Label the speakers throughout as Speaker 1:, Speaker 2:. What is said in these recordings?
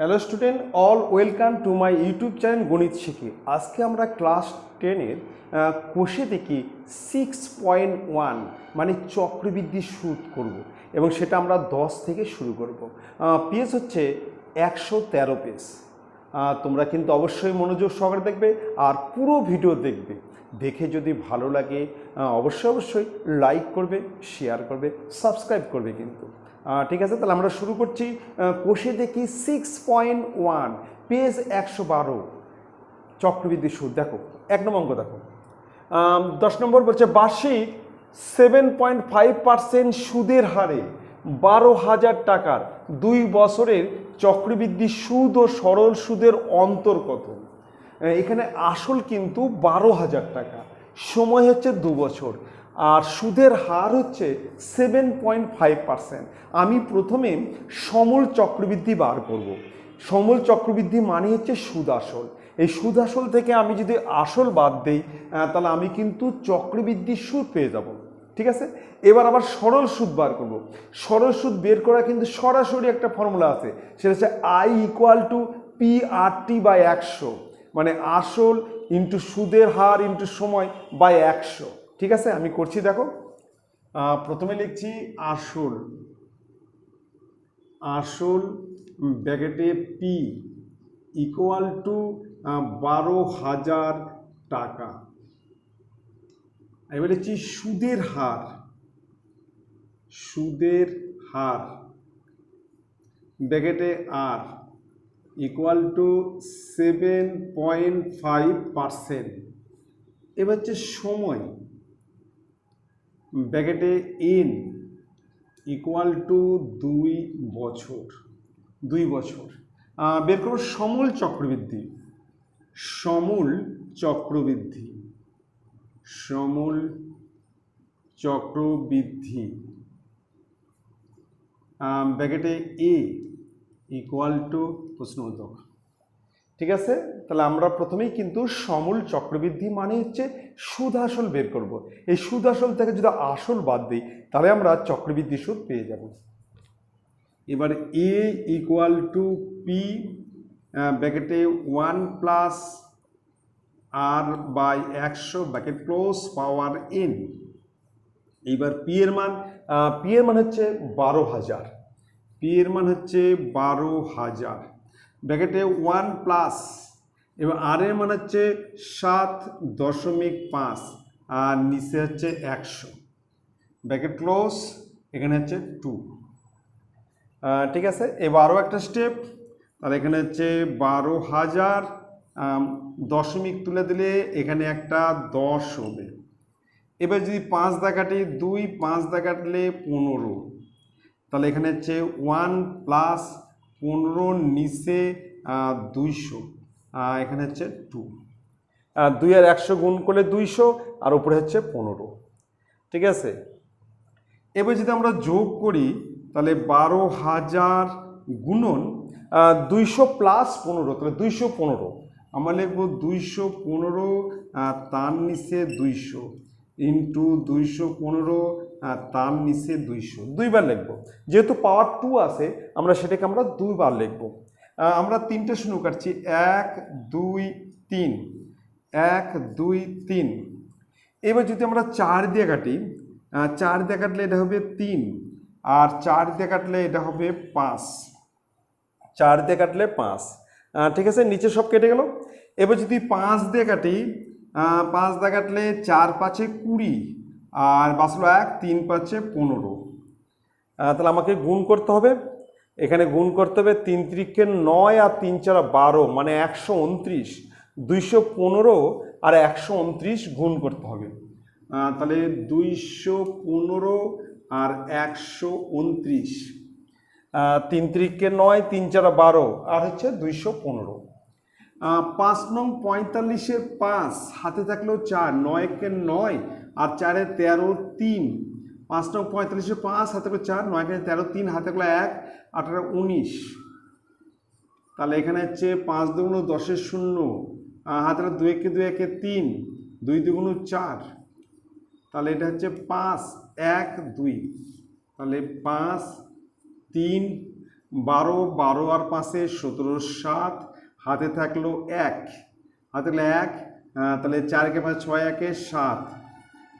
Speaker 1: Hello student, all welcome to my YouTube channel গণিত শিখি। আজকে আমরা ক্লাস 10-এর কোষে দেখি 6.1 মানে চক্রবৃদ্ধি সুদ করব এবং সেটা আমরা 10 থেকে শুরু করব। পেজ হচ্ছে 113 পেজ। তোমরা কিন্তু অবশ্যই মনোযোগ সহকারে দেখবে আর পুরো ভিডিও দেখবে। দেখে যদি ভালো লাগে অবশ্যই লাইক করবে, শেয়ার করবে, সাবস্ক্রাইব করবে কিন্তু। ঠিক আছে, তাহলে আমরা শুরু করছি। কোষে দেখি 6.1 পেজ 112 চক্রবৃদ্ধি সুদ। দেখো 1 নম্বর অঙ্ক দেখো। 10 নম্বর বলছে বার্ষিক 7.5% সুদের হারে 12,000 টাকার 2 বছরের চক্রবৃদ্ধি সুদ ও সরল সুদের অন্তর কত? এখানে আসল কিন্তু 12,000 টাকা, সময় হচ্ছে 2 বছর, আর সুদের হার হচ্ছে 7.5%। আমি প্রথমে সমূল চক্রবৃদ্ধি বার করব। সমূল চক্রবৃদ্ধি মানে হচ্ছে সুদ আসল। এই সুদ আসল থেকে আমি যদি আসল বাদ দিই তাহলে আমি কিন্তু চক্রবৃদ্ধি সুদ পেয়ে যাব। ঠিক আছে, এবার আবার সরল সুদ বার করব। সরল সুদ বের করা কিন্তু সরাসরি একটা ফর্মুলা আছে, সেটা হচ্ছে I=P/100, মানে আসল ইন্টু সুদের হার ইন্টু সময় বাই 100। ঠিক আছে, আমি করছি দেখো। প্রথমে লিখছি আসল, আসল ব্র্যাকেটে P = 12,000 টাকা। এবার লিখছি সুদের হার, সুদের হার ব্র্যাকেটে R = 7.5%। এবার হচ্ছে সময় ব্র্যাকেটে N = 2 বছর, 2 বছর। বের করব সমূল চক্রবৃদ্ধি, সমূল চক্রবৃদ্ধি, সমূল চক্রবৃদ্ধি ব্র্যাকেটে A = প্রশ্নবোধক। ঠিক আছে, তাহলে আমরা প্রথমেই কিন্তু সমূল চক্রবৃদ্ধি মানে হচ্ছে সুদ আসল বের করব। এই সুদ আসল থেকে যদি আসল বাদ দিই তাহলে আমরা চক্রবৃদ্ধি সুদ পেয়ে যাব। এবার A = P ব্র্যাকেটে 1 + R/100 ব্র্যাকেট ক্লোজ পাওয়ার N। এইবার P এর মান হচ্ছে 12,000, P এর মান হচ্ছে 12,000 ব্র্যাকেটে 1 প্লাস, এবার আর এর মান হচ্ছে 7.5 আর নিচে হচ্ছে 100 ব্র্যাকেট ক্লোজ, এখানে হচ্ছে 2। ঠিক আছে, এবার আরও একটা স্টেপ, তাহলে এখানে হচ্ছে 12,000 দশমিক তুলে দিলে এখানে একটা 10 হবে। এবার যদি 5 দা কাটি, 2 5 দা কাটলে 15, তাহলে এখানে হচ্ছে 1 + 15 নিচে 200, এখানে হচ্ছে 2। 2 আর 100 গুণ করলে 200 আর উপরে হচ্ছে 15। ঠিক আছে, এবার যদি আমরা যোগ করি তাহলে 12,000 গুণন 200 + 15, তাহলে 215। আমরা লিখব 215 তার নিচে 200 ইন্টু 215 তার নিচে 200, দুইবার লিখব। যেহেতু পাওয়ার 2 আছে আমরা সেটাকে আমরা দুইবার লিখব। আমরা 3টে শূন্য কাটছি, 1 2 3, 1 2 3। এবার যদি আমরা 4 দিয়ে কাটি, 4 দিয়ে কাটলে এটা হবে 3, আর 4 দিয়ে কাটলে এটা হবে 5, 4 দিয়ে কাটলে 5। ঠিক আছে, নিচে সব কেটে গেল। এবার যদি 5 দিয়ে কাটি, 5 দিয়ে কাটলে 4 5 20 আর বাঁচলো 1, 3 5 15। তাহলে আমাকে গুণ করতে হবে, এখানে গুণ করতে হবে 3 × 9 আর 3 × 4 12 মানে 129। 215 আর 129 গুণ করতে হবে, তাহলে 215 আর 129, 3 × 9 3 × 4 12 আর হচ্ছে 215। 5 নং 45-এর 5 হাতে থাকলেও 4, 9 × 9 আর 4 × 13 3। 5 নং 45-এর 5 হাতে থাকলে 4, 9 × 13 3 হাতে থাকলে 1, 18 19। তাহলে এখানে হচ্ছে 5 2 10 0, হাতে 2 1 2 1 3, 2 2 4, তাহলে এটা হচ্ছে 5 1 2, তাহলে 5 3 12, 12 আর 5-এ 17, 7, হাতে থাকলো 1, হাতে থাকলো 1, তাহলে 4 কে 5, 6 1 7,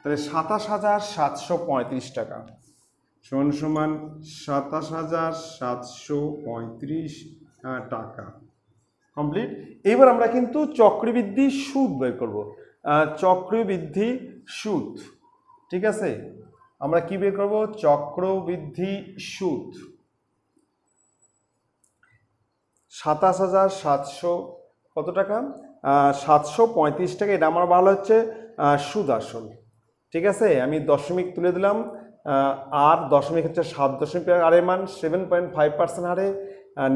Speaker 1: তাহলে 27,735 টাকা সমান সমান 27,735 টাকা। কমপ্লিট। এবার আমরা কিন্তু চক্রবৃদ্ধি সুদ বের করব। চক্রবৃদ্ধি সুদ, ঠিক আছে, আমরা কি বের করব? চক্রবৃদ্ধি সুদ 27,700 কত টাকা? 735 টাকা। এটা আমার ভালো হচ্ছে সুদ আসল, ঠিক আছে। আমি দশমিক তুলে দিলাম, আর দশমিক হচ্ছে 7 আর এর মান 7.5% হারে,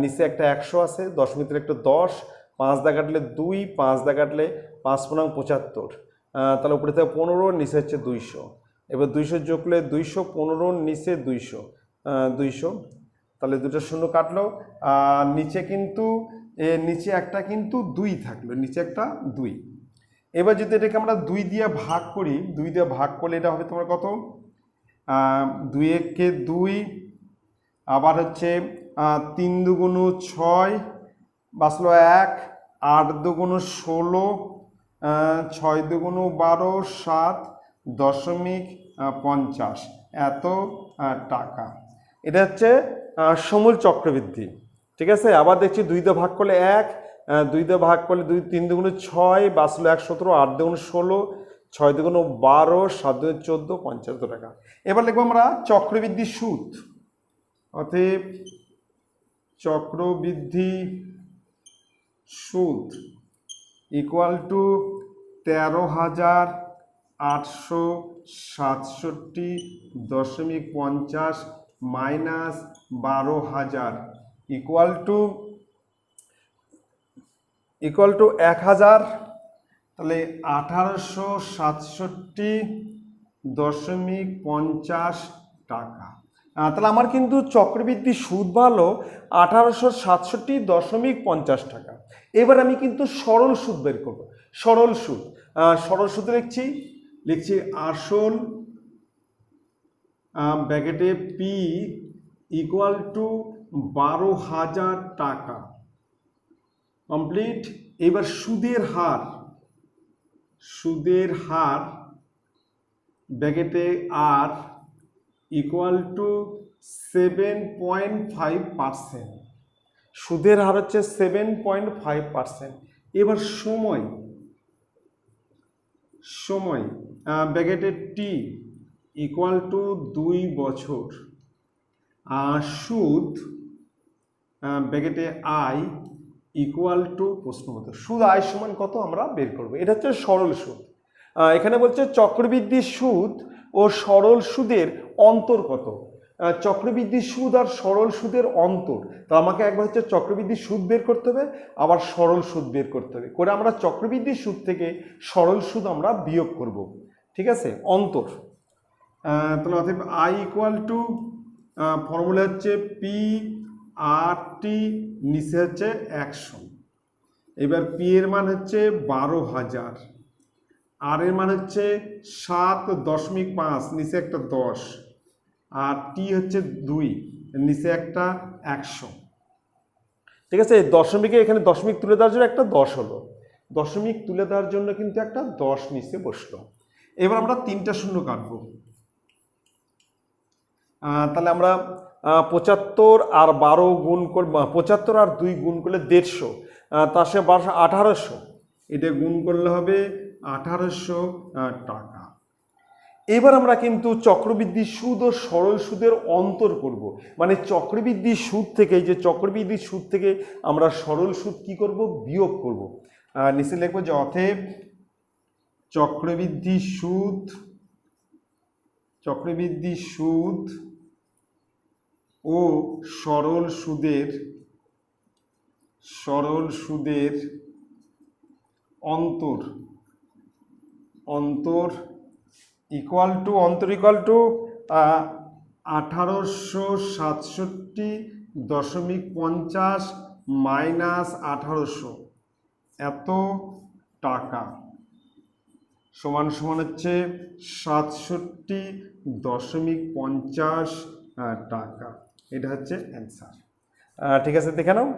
Speaker 1: নিচে একটা 100 আছে, দশমিক তুলে একটা 10, 5 দা কাটলে 2, 5 দা কাটলে 5 পূর্ণাঙ্গ 75, তাহলে উপরে থেকে 15, নিচে হচ্ছে 200। এবার 200 যোগ করলে 215, নিচে 200, 200, তাহলে দুটো শূন্য কাটলো, নিচে কিন্তু নিচে একটা কিন্তু 2 থাকলো, নিচে একটা 2। এবার যদি এটাকে আমরা 2 দিয়ে ভাগ করি, 2 দিয়ে ভাগ করলে এটা হবে তোমার কত? 2 একে 2, আবার হচ্ছে 3 দুগুণ 6, বাঁচলো 1, 8 দুগুণ 16, 6 দুগুণ 12, 7.50 এত টাকা। এটা হচ্ছে সমূল চক্রবৃদ্ধি, ঠিক আছে। আবার দেখছি 2 দিয়ে ভাগ করলে 1, 2 দিয়ে ভাগ করলে 2, 3 দুগুণ 6, বাঁচলো 1 17, 8 দুগুণ 16, 6 দুগুণ 12, 7 দুগুণ 14, 75 টাকা। এবার লিখবো আমরা চক্রবৃদ্ধি সুদ, অতএব চক্রবৃদ্ধি সুদ equal two 13,867.50 minus 12,000 equal to 1000, তাহলে 1867.50 টাকা। তাহলে আমার কিন্তু চক্রবৃদ্ধি সুদ ভালো 1867.50 টাকা। এবার আমি কিন্তু সরল সুদ বের করব। সরল সুদ, সরল সুদ লিখছি আসল ব্র্যাকেটে পি ইকুয়াল টু 12,000 টাকা। কমপ্লিট। এবার সুদের হার ব্র্যাকেটে আর ইকুয়াল টু 7.5%। সুদের হার হচ্ছে 7.5%। এবার সময় ব্র্যাকেটে টি ইকুয়াল টু 2 বছর, সুদ ব্র্যাকেটে আই ইকুয়াল টু প্রশ্নমত সুদ আই সমান কত আমরা বের করব। এটা হচ্ছে সরল সুদ। এখানে বলছে চক্রবৃদ্ধি সুদ ও সরল সুদের অন্তর কত। চক্রবৃদ্ধি সুদ আর সরল সুদের অন্তর, তো আমাকে একবার হচ্ছে চক্রবৃদ্ধি সুদ বের করতে হবে, আবার সরল সুদ বের করতে হবে, করে আমরা চক্রবৃদ্ধি সুদ থেকে সরল সুদ আমরা বিয়োগ করব, ঠিক আছে, অন্তর। তাহলে অতএব আই ইকুয়াল টু ফর্মুলা হচ্ছে পি আর টি, নিচে হচ্ছে 100। এবার পি এর মান হচ্ছে 12,000, আর এর মান হচ্ছে 7.5, নিচে একটা 10, আর টি হচ্ছে 2, নিচে একটা 100, ঠিক আছে। দশমিকে এখানে দশমিক তুলে দেওয়ার জন্য একটা 10 হলো, দশমিক তুলে দেওয়ার জন্য কিন্তু একটা 10 নিচে বসলো। এবার আমরা 3টা শূন্য কাটবো, তাহলে আমরা 75 আর 12 গুণ করে 75 আর 2 গুণ করলে 150, তার সাথে 1800, এটা গুণ করলে হবে 1800 টাকা। এবার আমরা কিন্তু চক্রবৃদ্ধি সুদ ও সরল সুদের অন্তর করব, মানে চক্রবৃদ্ধি সুদ থেকে, এই যে চক্রবৃদ্ধি সুদ থেকে আমরা সরল সুদ কি করব, বিয়োগ করব। নিচে লিখবো যে অতএব চক্রবৃদ্ধি সুদ ও সরল সুদের অন্তর ইকুয়াল টু 1867.50 মাইনাস 1800 এত টাকা সমান হচ্ছে 67.50 টাকা। এটা হচ্ছে অ্যান্সার। ঠিক আছে, দেখে নাও।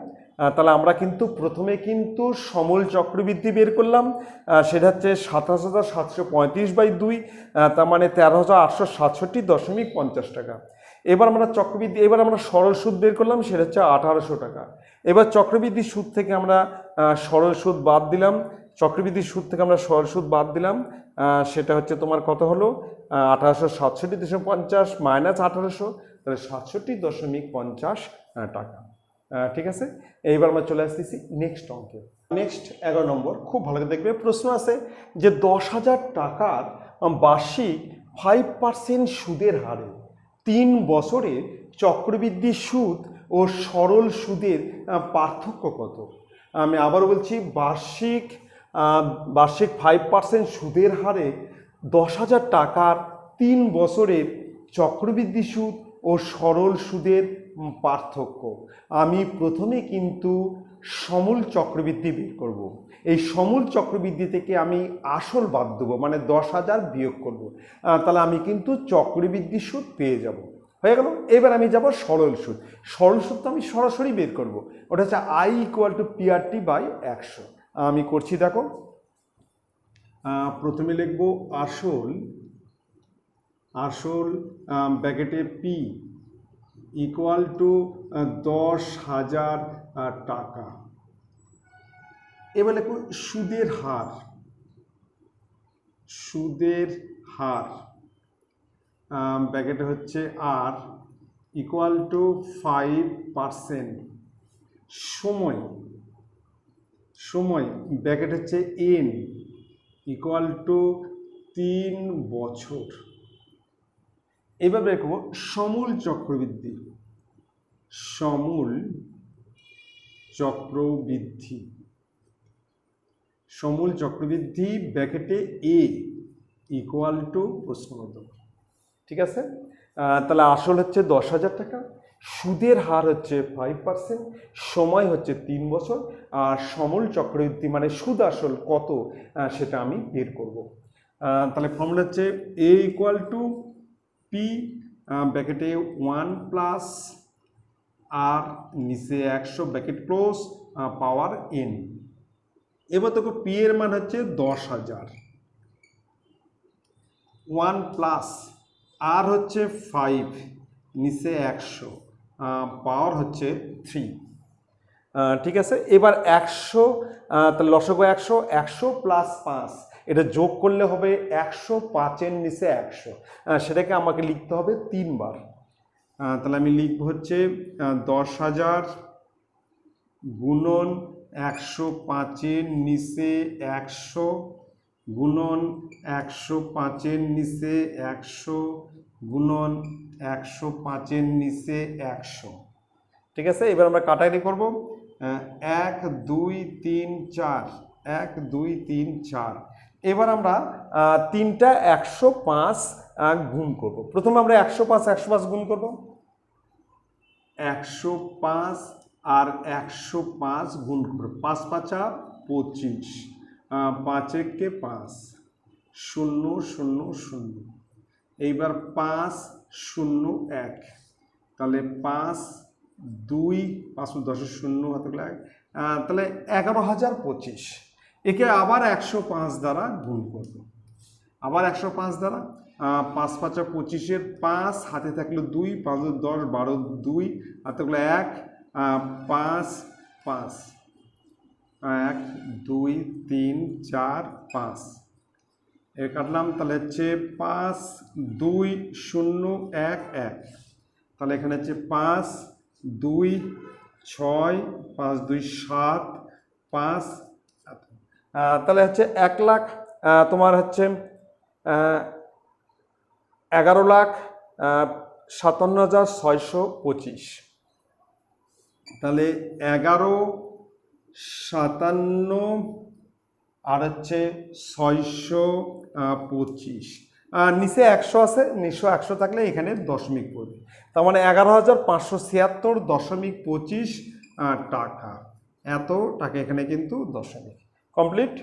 Speaker 1: তাহলে আমরা কিন্তু প্রথমে কিন্তু সমূল চক্রবৃদ্ধি বের করলাম, সেটা হচ্ছে 27,735/2, তার মানে 13,867.50 টাকা। এবার আমরা চক্রবৃদ্ধি, এবার আমরা সরল সুদ বের করলাম, সেটা হচ্ছে 1,800 টাকা। এবার চক্রবৃদ্ধি সুদ থেকে আমরা সরল সুদ বাদ দিলাম, চক্রবৃদ্ধির সুদ থেকে আমরা সরল সুদ বাদ দিলাম, সেটা হচ্ছে তোমার কত হলো 1867.50 মাইনাস 1800, তাহলে 67.50 টাকা। ঠিক আছে, এইবার আমরা চলে আসতেছি নেক্সট অঙ্কে। নেক্সট 11 নম্বর, খুব ভালো করে দেখবে, প্রশ্ন আছে যে 10,000 টাকার বার্ষিক 5% সুদের হারে 3 বছরে চক্রবৃদ্ধি সুদ ও সরল সুদের পার্থক্য কত? আমি আবার বলছি, বার্ষিক 5% সুদের হারে 10,000 টাকার 3 বছরের চক্রবৃদ্ধি সুদ ও সরল সুদের পার্থক্য। আমি প্রথমে কিন্তু সমূল চক্রবৃদ্ধি বের করব। এই সমূল চক্রবৃদ্ধি থেকে আমি আসল বাদ দেবো, মানে 10,000 বিয়োগ করব, তাহলে আমি কিন্তু চক্রবৃদ্ধি সুদ পেয়ে যাব। হয়ে গেল। এবার আমি যাব সরল সুদ। সরল সুদ তো আমি সরাসরি বের করব, ওটা হচ্ছে I = PRT/100। আমি করছি, দেখো। প্রথমে লিখব আসল ব্র্যাকেটে P = 10,000 টাকা। এবার লিখব সুদের হার ব্র্যাকেটে হচ্ছে R = 5%। সময় ব্র্যাকেট হচ্ছে N = 3 বছর। এবার দেখব সমূল চক্রবৃদ্ধি ব্র্যাকেটে A = প্রশ্নবোধক। ঠিক আছে, তাহলে আসল হচ্ছে 10,000 টাকা, সুদের হার হচ্ছে 5%, সময় হচ্ছে 3 বছর, আর সমূল চক্রবৃদ্ধি মানে সুদ আসল কত সেটা আমি বের করব। তাহলে ফর্মুলা হচ্ছে A = P ব্র্যাকেটে 1 + R নিচে 100 ব্র্যাকেট ক্লোজ পাওয়ার N। এবার দেখো P এর মান হচ্ছে 10,000, 1 + R হচ্ছে 5 নিচে 100 পাওয়ার হচ্ছে 3। ঠিক আছে, এবার 100, তাহলে লসাগু 100, 100 + 5, এটা যোগ করলে হবে 105 এর নিচে 100, সেটাকে আমাকে লিখতে হবে 3 বার। তাহলে আমি লিখব হচ্ছে 10,000 গুণন 105 এর নিচে 100 গুণন 105 এর নিচে 100 গুণন 105 এর নিচে 100। ঠিক আছে, এবার আমরা কাটাকাটি করব। 1 2 3 4, 1 2 3 4। এবার আমরা তিনটা 105 গুণ করব। প্রথমে আমরা 105 গুণ করব, 105 আর 105 গুণ করব, 5 5 25, 5 1 5, 0 0 0। এইবার 5 0 1, তাহলে 5 2 5 10 0 হাতে লাগে, তাহলে 11,025। একে আবার 105 দ্বারা গুণ করব, আবার 105 দ্বারা, 5 5 25, 5 হাতে থাকলো 2, 5 10 12, 2 হাতে থাকলো 1, 5 5, 1 2 3 4 5 এর কাটলাম, তাহলে হচ্ছে 5 2 0 1 1, তাহলে এখানে হচ্ছে 5 2 6 5 2 7 5, তাহলে হচ্ছে 1 লাখ, তোমার হচ্ছে 11,57,625। তাহলে 11 57 আর হচ্ছে 625, নিচে 100 আছে, নিচে 100 থাকলে এখানে দশমিক পড়বে, তার মানে 11,576.25 টাকা। এত টাকা এখানে কিন্তু দশমিক। কমপ্লিট।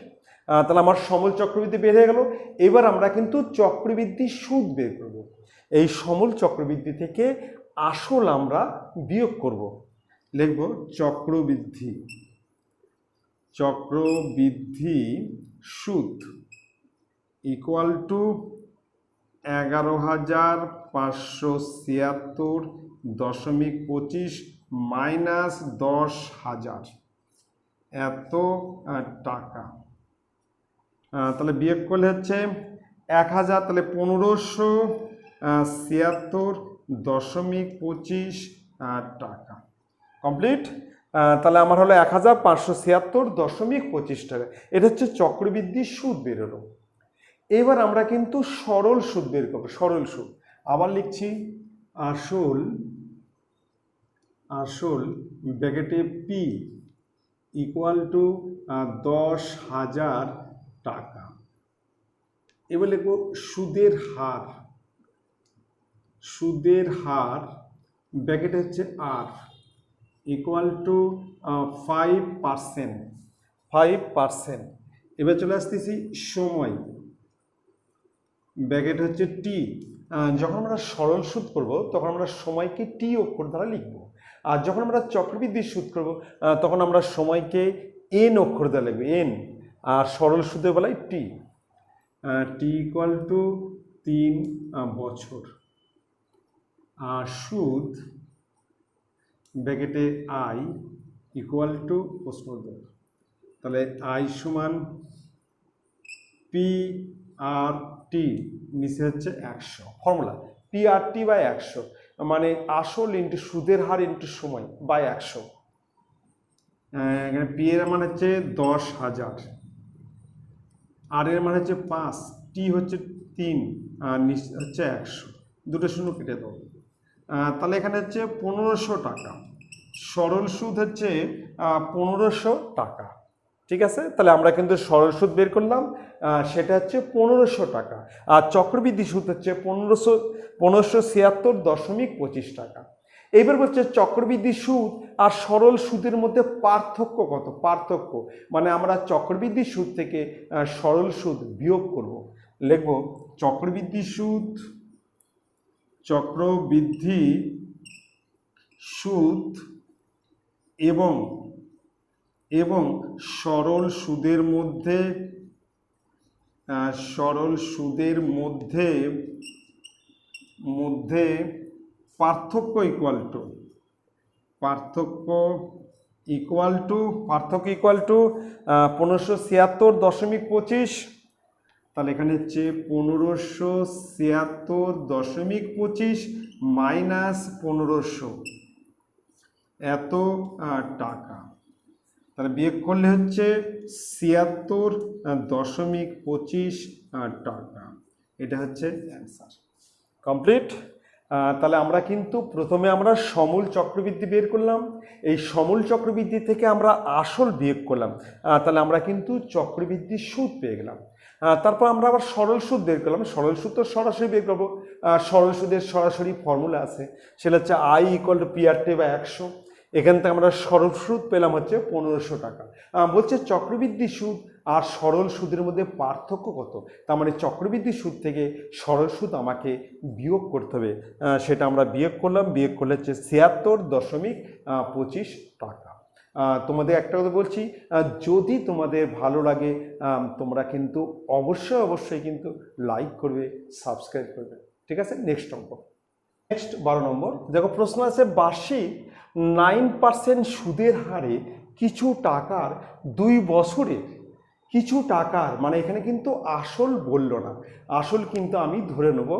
Speaker 1: তাহলে আমার সমূল চক্রবৃদ্ধি বের হয়ে গেল। এবার আমরা কিন্তু চক্রবৃদ্ধি সুদ বের করব। এই সমূল চক্রবৃদ্ধি থেকে আসল আমরা বিয়োগ করব। লিখব চক্রবৃদ্ধি সুদ ইকুয়াল টু 11,576.25 মাইনাস 10,000 এত টাকা। তাহলে বিয়োগ করলে হচ্ছে 1,000, তাহলে 1576.25 টাকা। কমপ্লিট। তাহলে আমার হলো 1,576.25 টাকা। এটা হচ্ছে চক্রবৃদ্ধি সুদ বেরোলো। এবার আমরা কিন্তু সরল সুদ বের করবো। সরল সুদ আবার লিখছি আসল ব্র্যাকেটে পি ইকুয়াল টু 10,000 টাকা। এবার লিখবো সুদের হার ব্র্যাকেটে হচ্ছে আর ইকুয়াল টু 5%। এবার চলে আসতেছি সময় ব্র্যাকেট হচ্ছে টি। যখন আমরা সরল সুদ করব তখন আমরা সময়কে টি অক্ষর দ্বারা লিখব, আর যখন আমরা চক্রবৃদ্ধি সুদ করব তখন আমরা সময়কে এন অক্ষর দ্বারা লিখব, এন। আর সরল সুদের বেলায় টি ইকুয়াল টু 3 বছর। আর সুদ ব্র্যাকেটে আই ইকুয়াল টু প্রশ্নবোধক, তাহলে আই সমান পি আর টি, নিচে হচ্ছে 100। Formula P R T by 100, মানে আসল ইন্টু সুদের হার ইন্টু সময় বাই 100। এখানে পি এর মান হচ্ছে 10,000, আর এর মান হচ্ছে 5, টি হচ্ছে 3, আর নিচে হচ্ছে 100, দুটো শূন্য কেটে দাও। তাহলে এখানে হচ্ছে 1500 টাকা। সরল সুদ হচ্ছে 1500 টাকা। ঠিক আছে, তাহলে আমরা কিন্তু সরল সুদ বের করলাম, সেটা হচ্ছে 1500 টাকা। আর চক্রবৃদ্ধি সুদ হচ্ছে 1576.25 টাকা। এইবার বলছে চক্রবৃদ্ধি সুদ আর সরল সুদের মধ্যে পার্থক্য কত। পার্থক্য মানে আমরা চক্রবৃদ্ধি সুদ থেকে সরল সুদ বিয়োগ করব। লিখব চক্রবৃদ্ধি সুদ এবং সরল সুদের মধ্যে পার্থক্য ইকুয়াল টু 1576.25। তাহলে এখানে হচ্ছে 1576.25 মাইনাস 1500 এত টাকা। তাহলে বিয়োগ করলে হচ্ছে 76.25 টাকা। এটা হচ্ছে অ্যান্সার। কমপ্লিট। তাহলে আমরা কিন্তু প্রথমে আমরা সমূল চক্রবৃদ্ধি বের করলাম, এই সমূল চক্রবৃদ্ধি থেকে আমরা আসল বিয়োগ করলাম, তাহলে আমরা কিন্তু চক্রবৃদ্ধি সুদ পেয়ে গেলাম। তারপর আমরা আবার সরল সুদ বের করলাম। সরল সুদ তো সরাসরি বের করবো, সরল সুদের সরাসরি ফর্মুলা আছে, সেটা হচ্ছে I equal to P R T by 100। এখান থেকে আমরা সরল সুদ পেলাম হচ্ছে 1500 টাকা। বলছে চক্রবৃদ্ধি সুদ আর সরল সুদের মধ্যে পার্থক্য কত। তার মানে চক্রবৃদ্ধি সুদ থেকে সরল সুদ আমাকে বিয়োগ করতে হবে, সেটা আমরা বিয়োগ করলাম। বিয়োগ করলে হচ্ছে 76.25 টাকা। তোমাদের একটা কথা বলছি, যদি তোমাদের ভালো লাগে তোমরা কিন্তু অবশ্যই কিন্তু লাইক করবে, সাবস্ক্রাইব করবে। ঠিক আছে, নেক্সট 12 নম্বর দেখো, প্রশ্ন আছে বার্ষিক 9% সুদের হারে কিছু টাকার 2 বছরে কিছু টাকার, মানে এখানে কিন্তু আসল বললো না, আসল কিন্তু আমি ধরে নেব।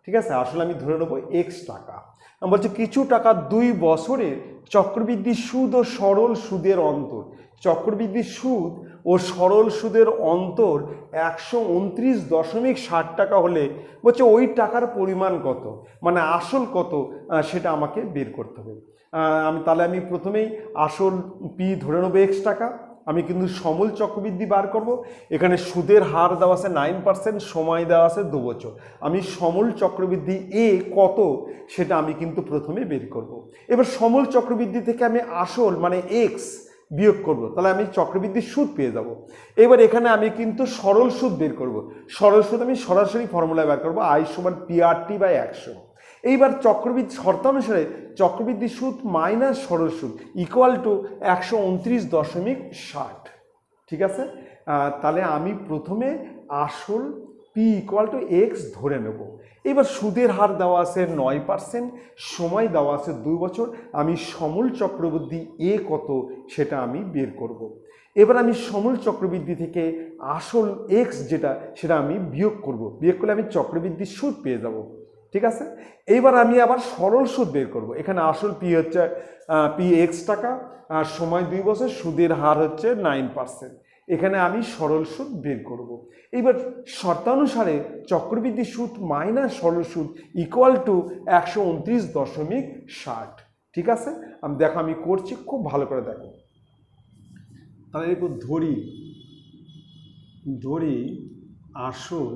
Speaker 1: ঠিক আছে, আসলে আমি ধরে নেব এক্স টাকা। বলছে কিছু টাকা 2 বছরে চক্রবৃদ্ধি সুদ ও সরল সুদের অন্তর। চক্রবৃদ্ধি সুদ ও সরল সুদের অন্তর 129.60 টাকা হলে বলছে ওই টাকার পরিমাণ কত, মানে আসল কত, সেটা আমাকে বের করতে হবে। তাহলে আমি প্রথমেই আসল পি ধরে নেবো এক্স টাকা। আমি কিন্তু সমূল চক্রবৃদ্ধি বার করব। এখানে সুদের হার দেওয়া আছে 9%, সময় দেওয়া আছে 2 বছর। আমি সমূল চক্রবৃদ্ধি এ কত সেটা আমি কিন্তু প্রথমে বের করব। এবার সমূল চক্রবৃদ্ধি থেকে আমি আসল মানে এক্স বিয়োগ করব, তাহলে আমি চক্রবৃদ্ধির সুদ পেয়ে যাব। এবার এখানে আমি কিন্তু সরল সুদ বের করব। সরল সুদ আমি সরাসরি ফর্মুলায় বের করব, আই সমান পি আর টি বাই 100। এইবার চক্রবৃদ্ধি শর্তানুসারে চক্রবৃদ্ধি সুদ মাইনাস সরল সুদ ইকুয়াল টু 129.60। ঠিক আছে, তাহলে আমি প্রথমে আসল পি ইকুয়াল টু এক্স ধরে নেব। এবার সুদের হার দেওয়া আছে 9%, সময় দেওয়া আছে 2 বছর। আমি সমূল চক্রবৃদ্ধি এ কত সেটা আমি বের করব। এবার আমি সমূল চক্রবৃদ্ধি থেকে আসল এক্স যেটা সেটা আমি বিয়োগ করব। বিয়োগ করলে আমি চক্রবৃদ্ধির সুদ পেয়ে যাব। ঠিক আছে, এইবার আমি আবার সরল সুদ বের করব। এখানে আসল পি হচ্ছে পি এক্স টাকা, আর সময় 2 বছর, সুদের হার হচ্ছে 9%। এখানে আমি সরল সুদ বের করব। এইবার শর্তানুসারে চক্রবৃদ্ধি সুদ মাইনাস সরল সুদ ইকুয়াল টু 129.60। ঠিক আছে, আমি দেখো আমি করছি, খুব ভালো করে দেখো। তাহলে এরপর ধরি আসল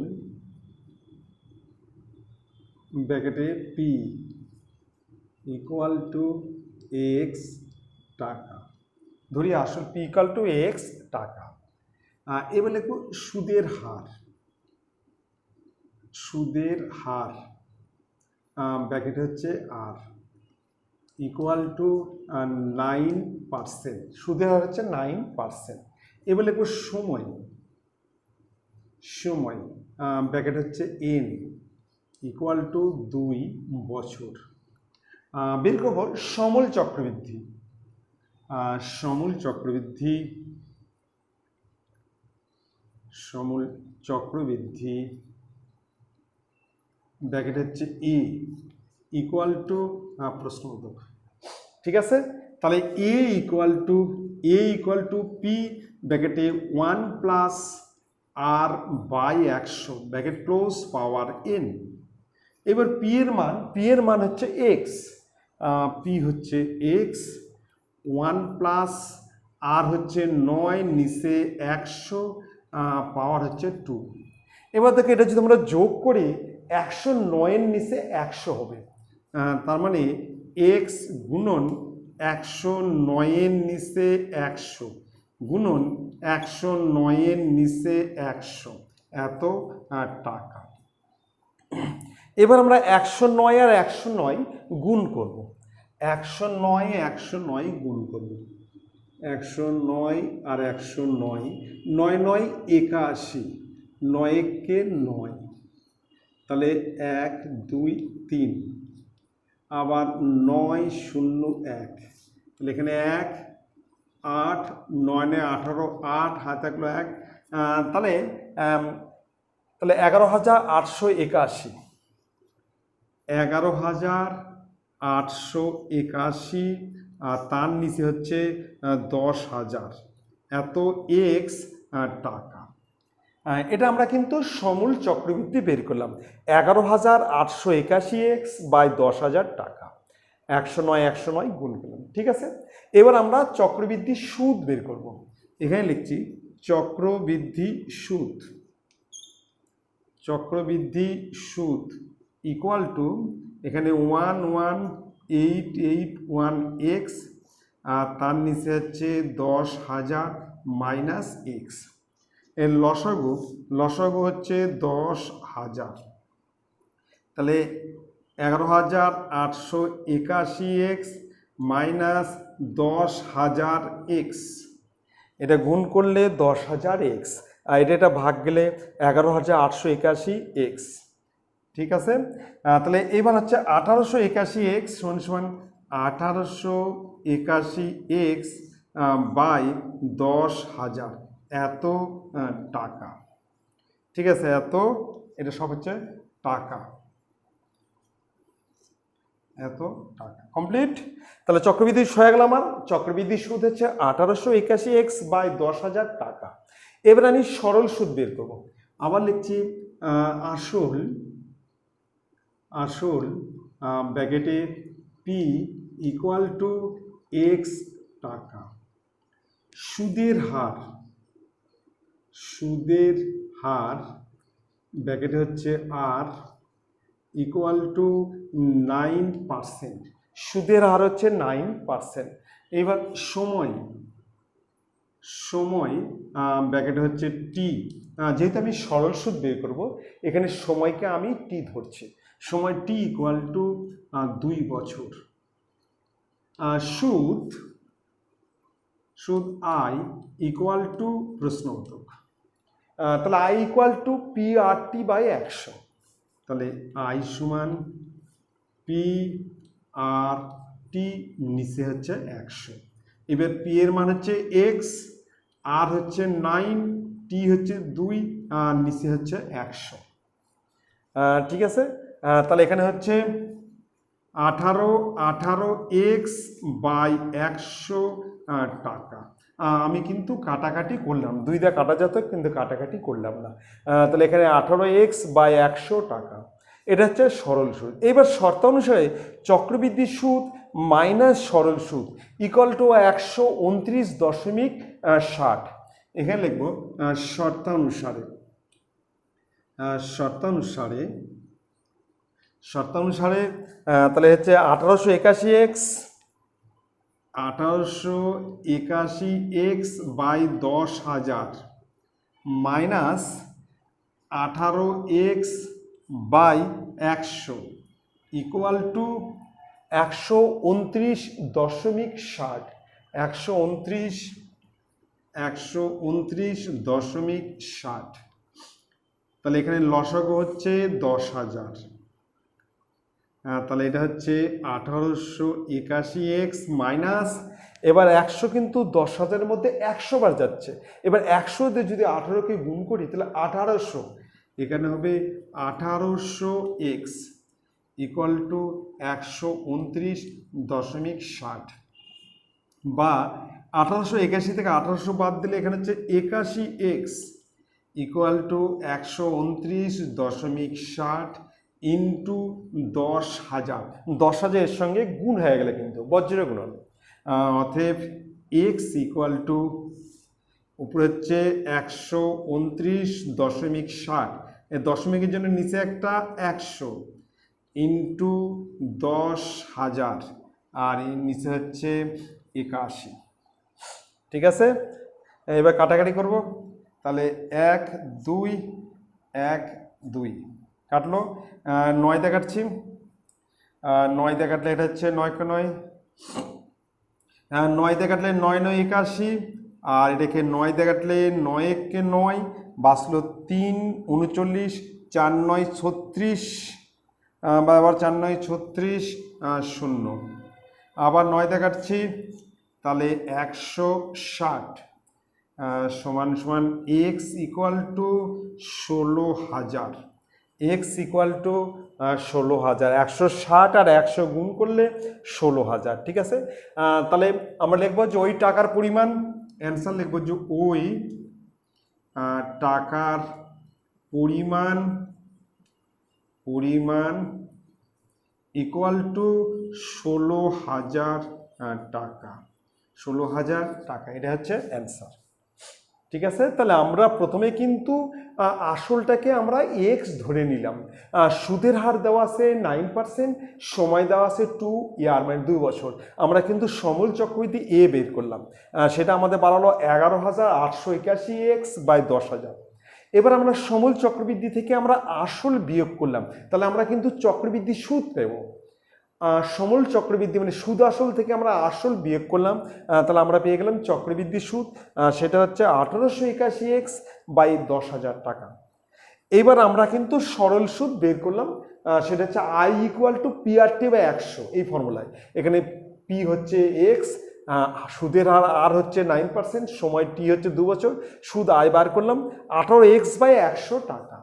Speaker 1: ব্র্যাকেটে পি ইকুয়াল টু এক্স টাকা, ধরি আসল পি ইকুয়াল টু এক্স টাকা। এবার লিখব সুদের হার ব্র্যাকেট হচ্ছে আর ইকুয়াল টু 9%, সুদের হার হচ্ছে 9%। এবার লিখব সময় ব্র্যাকেট হচ্ছে এন ইকুয়াল টু 2 বছর। বের করব সমূল চক্রবৃদ্ধি ব্র্যাকেট হচ্ছে এ ইকুয়াল টু প্রশ্নবোধক। ঠিক আছে, তাহলে এ ইকুয়াল টু পি ব্র্যাকেটে 1 plus R by 100 bracket close power N. এবার পি এর মান হচ্ছে এক্স, পি হচ্ছে এক্স, 1 প্লাস আর হচ্ছে 9 নিচে 100 পাওয়ার হচ্ছে 2। এবার দেখো এটা যদি আমরা যোগ করি 109 নিচে 100 হবে, তার মানে এক্স গুণন 109 নিচে 100 গুণন 109 নিচে 100 এত টাকা। এবার আমরা 109 আর 109 গুণ করব। 109 109 গুণ করব, 109 আর 109, 9 9 81, 9 কে 9, তাহলে 1 2 3, আবার 9 0 1, তাহলে এখানে 1 8 9 18, 8 হাতে থাকলো 1, তাহলে 11,881, 11,881, আর তার নিচে হচ্ছে 10,000 এত এক্স টাকা। এটা আমরা কিন্তু সমূল চক্রবৃদ্ধি বের করলাম, 11,881 এক্স বাই 10,000 টাকা, 109 109 গুণ করলাম। ঠিক আছে, এবার আমরা চক্রবৃদ্ধি সুদ বের করব। এখানে লিখছি চক্রবৃদ্ধি সুদ ইকুয়াল টু, এখানে 11,881 এক্স আর তার নিচে হচ্ছে 10,000 মাইনাস এক্স, এর লসাগু হচ্ছে 10,000, তাহলে 11,881 এক্স মাইনাস 10,000 এক্স, এটা গুণ করলে 10,000 এক্স, আর এটা ভাগ গেলে 11,881 এক্স। ঠিক আছে, তাহলে এবার হচ্ছে 1881 এক্স সমান 1881 এক্স বাই 10,000 এত টাকা। ঠিক আছে, এটা সব হচ্ছে টাকা, এত টাকা কমপ্লিট। তাহলে চক্রবৃদ্ধি হয়ে গেল আমার, চক্রবৃদ্ধি সুদ হচ্ছে 1881 এক্স বাই 10,000 টাকা। এবার আমি সরল সুদ বের করব। আবার লিখছি আসল ব্র্যাকেটে পি ইকুয়াল টু এক্স টাকা, সুদের হার ব্র্যাকেটে হচ্ছে আর ইকুয়াল টু 9%, সুদের হার হচ্ছে 9%। এবার সময় ব্র্যাকেটে হচ্ছে টি, যেহেতু আমি সরল সুদ বের করব এখানে সময়কে আমি টি ধরছি, সময় টি ইকুয়াল টু 2 বছর। সুদ আই ইকুয়াল টু প্রশ্নবোধক, তাহলে I equal to P R T by 100, তাহলে আই সমান পি আর টি নিচে হচ্ছে 100। এবার পি এর মান হচ্ছে এক্স, আর হচ্ছে 9, টি হচ্ছে 2, আর নিচে হচ্ছে 100। ঠিক আছে, তাহলে এখানে হচ্ছে 18 এক্স বাই 100 টাকা। আমি কিন্তু কাটাকাটি করলাম, 2 দিয়ে কাটা যেত কিন্তু কাটাকাটি করলাম না। তাহলে এখানে 18 এক্স বাই 100 টাকা, এটা হচ্ছে সরল সুদ। এবার শর্ত অনুসারে চক্রবৃদ্ধি সুদ মাইনাস সরল সুদ ইকুয়াল টু 129.60। এখানে লিখব শর্তানুসারে তাহলে হচ্ছে 1881 x by 10,000 minus 18 x by 100 equal to 129.60। 129.60, তাহলে এখানে লসাগু হচ্ছে 10,000, তাহলে এটা হচ্ছে 1881 এক্স মাইনাস, এবার 100 কিন্তু 10,000-এর মধ্যে 100 বার যাচ্ছে, এবার 100 দিয়ে যদি 18কে গুণ করি তাহলে 1800, এখানে হবে 1800 এক্স ইকুয়াল টু 129.60, বা 1881 থেকে 1800 বাদ দিলে এখানে হচ্ছে 81 এক্স ইকুয়াল টু 129.60 ইন্টু 10,000। 10,000 এর সঙ্গে গুণ হয়ে গেলে কিন্তু বজ্র গুণন, অতএব এক্স ইকুয়াল টু উপরে হচ্ছে 129.60, দশমিকের জন্য নিচে একটা 100 ইন্টু 10,000, আর এর নিচে হচ্ছে 81। ঠিক আছে, এবার কাটাকাটি করব, তাহলে 1 2 1 2 কাটলো, 9 দিয়ে কাটছি, 9 দিয়ে কাটলে এটা হচ্ছে 9 কে 9, 9 দিয়ে কাটলে 9 9 81, আর এটাকে 9 দিয়ে কাটলে 9 কে 9 বাঁচলো 3 39, 4 9 36, বা আবার 4 9 36 0, আবার 9 দিয়ে কাটছি, তাহলে 160 সমান সমান x equal to 16,000। X equal to 16,000, 160 আর 100 গুণ করলে 16,000। ঠিক আছে, তাহলে আমরা লিখবো যে ওই টাকার পরিমাণ, অ্যান্সার লিখবো যে ওই টাকার পরিমাণ ইকুয়াল টু 16,000 টাকা। 16,000 টাকা, এটা হচ্ছে অ্যান্সার। ঠিক আছে, তাহলে আমরা প্রথমে কিন্তু আসলটাকে আমরা এক্স ধরে নিলাম, সুদের হার দেওয়া আছে 9%, সময় দেওয়া আছে 2 ইয়ার মানে 2 বছর। আমরা কিন্তু সমল চক্রবৃদ্ধি এ বের করলাম, সেটা আমাদের বাড়ালো 11,881 এক্স বাই 10,000। এবার আমরা সমল চক্রবৃদ্ধি থেকে আমরা আসল বিয়োগ করলাম, তাহলে আমরা কিন্তু চক্রবৃদ্ধি সুদ পেব। সমল চক্রবৃদ্ধি মানে সুদ আসল থেকে আমরা আসল বিয়োগ করলাম, তাহলে আমরা পেয়ে গেলাম চক্রবৃদ্ধি সুদ, সেটা হচ্ছে 1881 এক্স বাই 10,000 টাকা। এবার আমরা কিন্তু সরল সুদ বের করলাম, সেটা হচ্ছে I equal to P R T by 100, এই ফর্মুলায়। এখানে পি হচ্ছে এক্স, সুদের হার আর হচ্ছে 9%, সময় টি হচ্ছে 2 বছর, সুদ আয় বার করলাম 18 এক্স বাই 100 টাকা।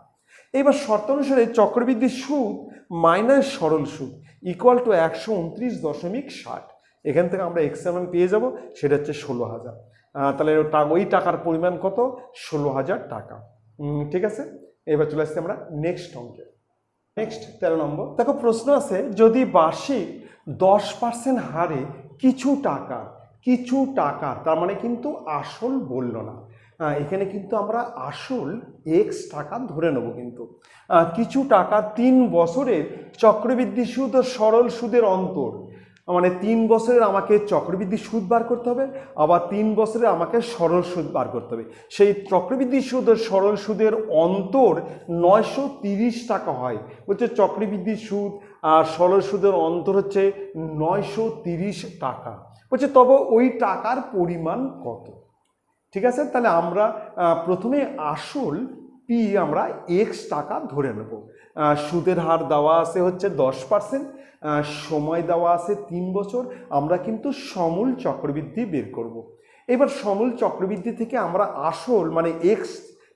Speaker 1: এবার শর্ত অনুসারে চক্রবৃদ্ধি সুদ মাইনাস সরল সুদ ইকুয়াল টু 129.60। এখান থেকে আমরা এক্স এর মান পেয়ে যাব, সেটা হচ্ছে 16,000। তাহলে ওই টাকার পরিমাণ কত? 16,000 টাকা। ঠিক আছে, এবার চলে আসছি আমরা নেক্সট অঙ্কে। নেক্সট 13 নম্বর। দেখো প্রশ্ন আছে, যদি বার্ষিক 10% হারে কিছু টাকা, তার মানে কিন্তু আসল বলল না, এখানে কিন্তু আমরা আসল এক্স টাকা ধরে নেব। কিন্তু কিছু টাকা 3 বছরের চক্রবৃদ্ধি সুদ ও সরল সুদের অন্তর, মানে 3 বছরের আমাকে চক্রবৃদ্ধি সুদ বার করতে হবে, আবার 3 বছরে আমাকে সরল সুদ বার করতে হবে। সেই চক্রবৃদ্ধি সুদ ও সরল সুদের অন্তর 930 টাকা হয়। বলছে চক্রবৃদ্ধি সুদ আর সরল সুদের অন্তর হচ্ছে 930 টাকা। বলছে তবে ওই টাকার পরিমাণ কত? ঠিক আছে, তাহলে আমরা প্রথমে আসল পি আমরা এক্স টাকা ধরে নেব। সুদের হার দেওয়া আছে হচ্ছে 10%, সময় দেওয়া আছে 3 বছর। আমরা কিন্তু সমূল চক্রবৃদ্ধি বের করব। এবার সমূল চক্রবৃদ্ধি থেকে আমরা আসল মানে এক্স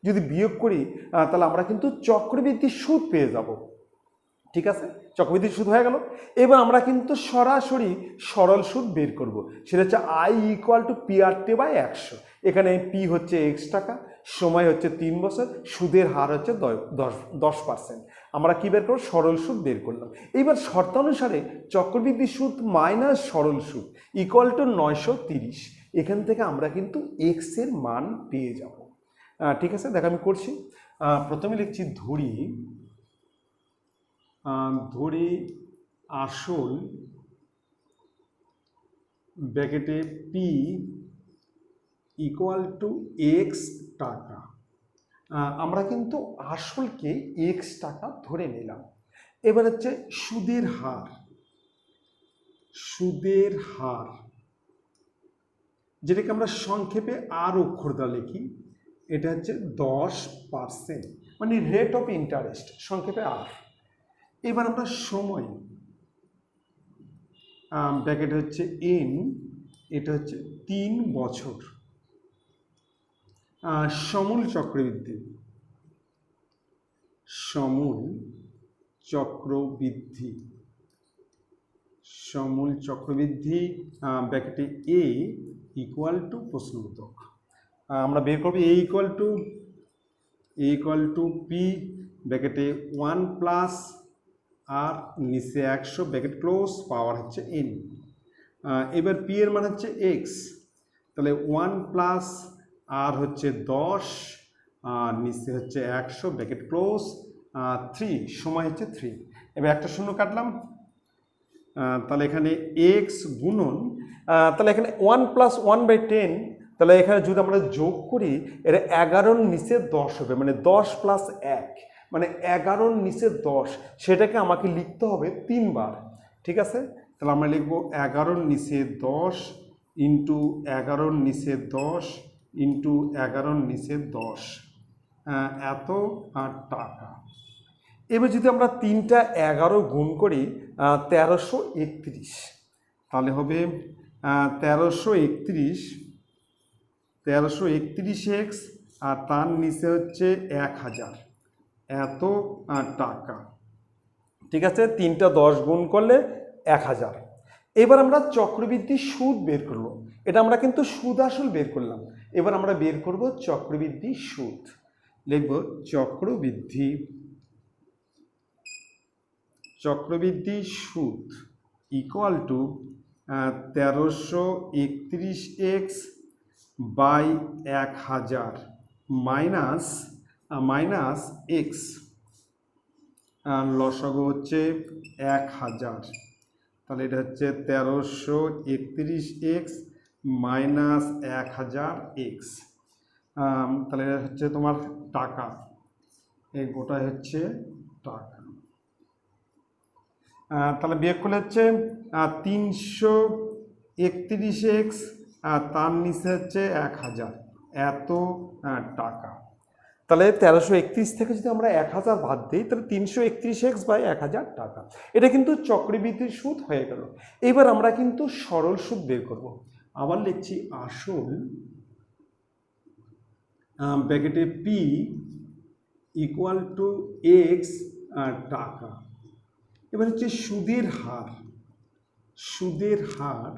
Speaker 1: যদি বিয়োগ করি তাহলে আমরা কিন্তু চক্রবৃদ্ধি সুদ পেয়ে যাব। ঠিক আছে, চক্রবৃদ্ধি সুদ হয়ে গেল। এবার আমরা কিন্তু সরাসরি সরল সুদ বের করব, সেটা হচ্ছে I equal to PRT by 100। এখানে পি হচ্ছে এক্স টাকা, সময় হচ্ছে 3 বছর, সুদের হার হচ্ছে 10%। আমরা কি বের করব? সরল সুদ বের করলাম। এইবার শর্তানুসারে চক্রবৃদ্ধি সুদ মাইনাস সরল সুদ ইকুয়াল টু 930। এখান থেকে আমরা কিন্তু এক্স এর মান পেয়ে যাব। ঠিক আছে, দেখ আমি করছি। প্রথমে লিখছি ধরি আসল ব্র্যাকেটে পি ইকুয়াল টু এক্স টাকা। আমরা কিন্তু আসলকে এক্স টাকা ধরে নিলাম। এবার হচ্ছে সুদের হার যেটাকে আমরা সংক্ষেপে আর অক্ষর দ্বারা লিখি, এটা হচ্ছে 10%, মানে রেট অফ ইন্টারেস্ট, সংক্ষেপে আর। এবার আমরা সময় ব্র্যাকেট হচ্ছে এন, এটা হচ্ছে 3 বছর। সমূল চক্রবৃদ্ধি ব্র্যাকেটে এ ইকুয়াল টু প্রশ্নবোধক। আমরা বের করবো এ ইকুয়াল টু পি ব্র্যাকেটে 1 প্লাস আর নিচে 100 ব্র্যাকেট ক্লোজ, পাওয়ার হচ্ছে এন। এবার পি এর মান হচ্ছে এক্স, তাহলে 1 প্লাস আর হচ্ছে 10 আর নিচে হচ্ছে 100 ব্র্যাকেট ক্লোজ, 3, সময় হচ্ছে 3। এবার একটা শূন্য কাটলাম, তাহলে এখানে এক্স গুণন, তাহলে এখানে 1 প্লাস 1/10, তাহলে এখানে যদি আমরা যোগ করি এটা 11 নিচে 10 হবে, মানে 10 প্লাস 1 মানে 11 নিচে 10। সেটাকে আমাকে লিখতে হবে 3 বার। ঠিক আছে, তাহলে আমরা লিখব 11 নিচে 10 ইন্টু 11 নিচে 10 ইন্টু 11 নিচে 10, এত টাকা। এবার যদি আমরা 3টা 11 গুণ করি 1331, তাহলে হবে 1331x আর তার নিচে হচ্ছে 1000, এত টাকা। ঠিক আছে, 3টা 10 গুণ করলে 1000। এবার আমরা চক্রবৃদ্ধি সুদ বের করব। এটা আমরা কিন্তু সুদ আসল বের করলাম। এবার আমরা বের করব চক্রবৃদ্ধি সুদ। লিখব চক্রবৃদ্ধি সুদ equal to 1331x by 1000 minus x, লসাগু হচ্ছে 1000, তাহলে এটা হচ্ছে 1331x মাইনাস 1000x, তাহলে এটা হচ্ছে তোমার টাকা, এই গোটা হচ্ছে টাকা। তাহলে বিয়োগ করলে হচ্ছে 331x আর তার নিচে হচ্ছে 1000, এত টাকা। তাহলে 1331 থেকে যদি আমরা 1000 বাদ দিই তাহলে 331x বাই 1000 টাকা। এটা কিন্তু চক্রবৃদ্ধির সুদ হয়ে গেল। এবার আমরা কিন্তু সরল সুদ বের করব। আবার লিখছি আসল ব্র্যাকেটে পি ইকুয়াল টু এক্স টাকা। এবার হচ্ছে সুদের হার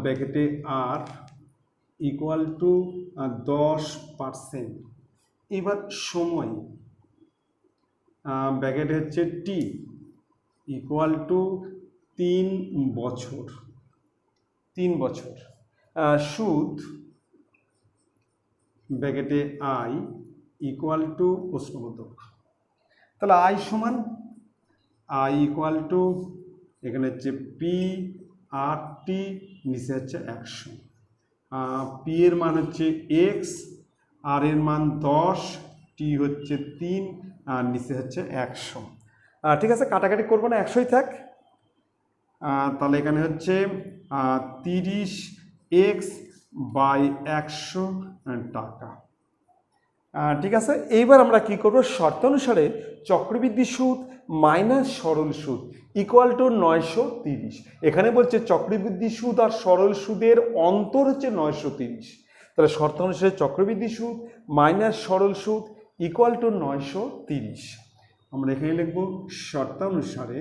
Speaker 1: ব্র্যাকেটে আর ইকুয়াল টু 10%। এবার সময় ব্র্যাকেটে হচ্ছে টি ইকুয়াল টু 3 বছর। সুদ ব্র্যাকেটে আই ইকুয়াল টু প্রশ্নবোধক। তাহলে আই ইকুয়াল টু এখানে হচ্ছে পি আর টি, নিচে হচ্ছে 100। পি এর মান হচ্ছে এক্স, আর এর মান 10, টি হচ্ছে 3, আর নিচে হচ্ছে 100। ঠিক আছে, কাটাকাটি করবো না, 100ই থাক। তাহলে এখানে হচ্ছে 30x/100 টাকা। ঠিক আছে, এইবার আমরা কি করব, শর্তানুসারে চক্রবৃদ্ধি সুদ মাইনাস সরল সুদ ইকুয়াল টু 930। এখানে বলছে চক্রবৃদ্ধি সুদ আর সরল সুদের অন্তর হচ্ছে 930। তাহলে শর্তানুসারে চক্রবৃদ্ধি সুদ মাইনাস সরল সুদ ইকুয়াল টু 930। আমরা এখানে লিখব শর্তানুসারে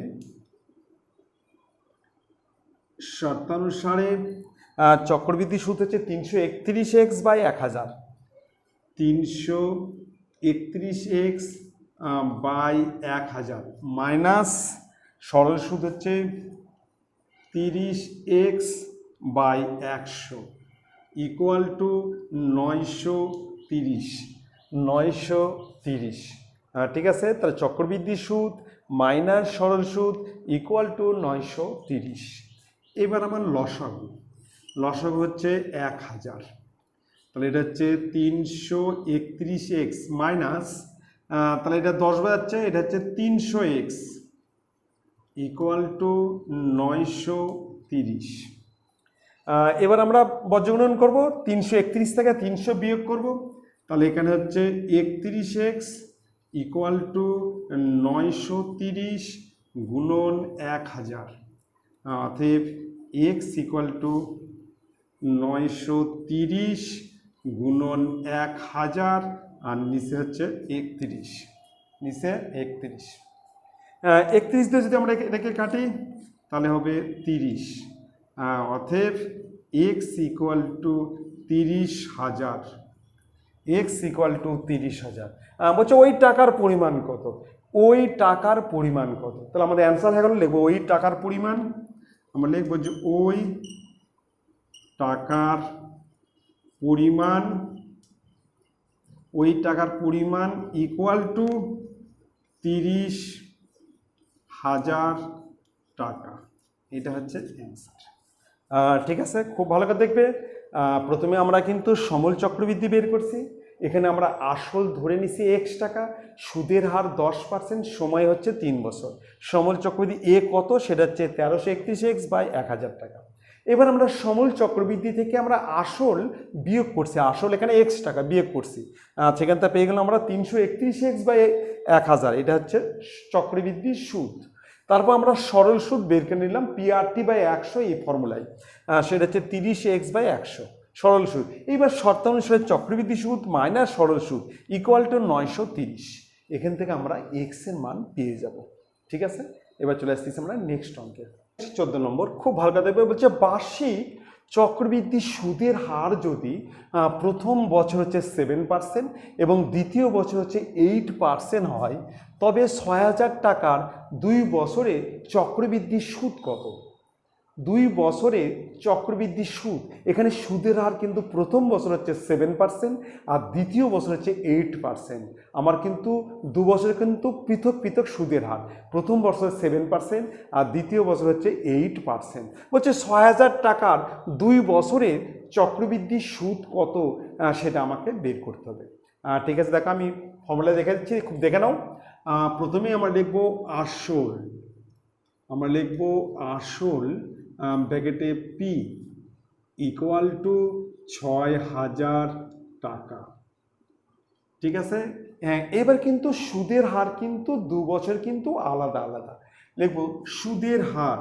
Speaker 1: চক্রবৃদ্ধি সুদ হচ্ছে 331x/1000, 331x/1000 মাইনাস সরল সুদ হচ্ছে 30x/100 ইকুয়াল টু 930। ঠিক আছে, তাহলে চক্রবৃদ্ধি সুদ মাইনাস সরল সুদ ইকুয়াল টু 930। এবার আমার লসাগু হচ্ছে 1000। তাহলে এটা হচ্ছে 331x মাইনাস, তাহলে এটা 10 বাজাচ্ছে, এটা হচ্ছে 300x ইকুয়াল টু 930। এবার আমরা বজ্রগুণন করব, 331 থেকে 300 বিয়োগ করব। তাহলে এখানে হচ্ছে 31x ইকুয়াল টু 930 গুণন 1000, অতএব x ইকুয়াল টু 930 গুণন 1000, আর নিচে হচ্ছে 31, নিচে 31। 31 দিয়ে যদি আমরা এটাকে কাটি তাহলে হবে 30, অতএব x equal to 30,000, x equal to 30,000। বলছে ওই টাকার পরিমাণ কত, তাহলে আমাদের অ্যান্সার হয়ে গেল, লিখবো ওই টাকার পরিমাণ। আমরা লিখবো যে ওই টাকার পরিমাণ ইকুয়াল টু 30,000 টাকা। এটা হচ্ছে অ্যান্সার। ঠিক আছে, খুব ভালো করে দেখবে। প্রথমে আমরা কিন্তু সমল চক্রবৃদ্ধি বের করছি। এখানে আমরা আসল ধরে নিছি x টাকা, সুদের হার 10%, সময় হচ্ছে 3 বছর। সমল চক্রবৃদ্ধি এ কত, সেটা হচ্ছে 1331x/1000 টাকা। এবার আমরা সমল চক্রবৃদ্ধি থেকে আমরা আসল বিয়োগ করছি, আসল এখানে x টাকা বিয়োগ করছি, সেখান থেকে পেয়ে গেলাম আমরা 331x/1000, এটা হচ্ছে চক্রবৃদ্ধি সুদ। তারপর আমরা সরল সুদ বের করে নিলাম PRT/100 এই ফর্মুলায়, সেটা হচ্ছে 30x/100 সরল সুদ। এইবার শর্তানুসারে চক্রবৃদ্ধি সুদ মাইনাস সরল সুদ ইকুয়াল টু 930। এখান থেকে আমরা x এর মান পেয়ে যাব। ঠিক আছে, এবার চলে আসতেছি আমরা নেক্সট অঙ্কে। 14 নম্বর, খুব ভালো কথা দেখবে, বলছে বার্ষিক চক্রবৃদ্ধি সুদের হার যদি প্রথম বছর হচ্ছে 7% এবং দ্বিতীয় বছর হচ্ছে 8% হয়, তবে 6000 টাকার 2 বছরে চক্রবৃদ্ধি সুদ কত? 2 বছরে চক্রবৃদ্ধি সুদ, এখানে সুদের হার কিন্তু প্রথম বছর হচ্ছে 7% আর দ্বিতীয় বছর হচ্ছে 8%। আমার কিন্তু 2 বছরে কিন্তু পৃথক পৃথক সুদের হার, প্রথম বছর 7% আর দ্বিতীয় বছর হচ্ছে 8%। বলছে 6000 টাকার 2 বছরে চক্রবৃদ্ধি সুদ কত, সেটা আমাকে বের করতে হবে। ঠিক আছে, দেখো আমি ফর্মুলা দেখে দিচ্ছি, খুব দেখে নাও। প্রথমেই আমরা লিখবো আসল, ব্র্যাকেটে পি ইকুয়াল টু 6000 টাকা। ঠিক আছে, হ্যাঁ, এবার কিন্তু সুদের হার কিন্তু 2 বছর কিন্তু আলাদা আলাদা। লিখব সুদের হার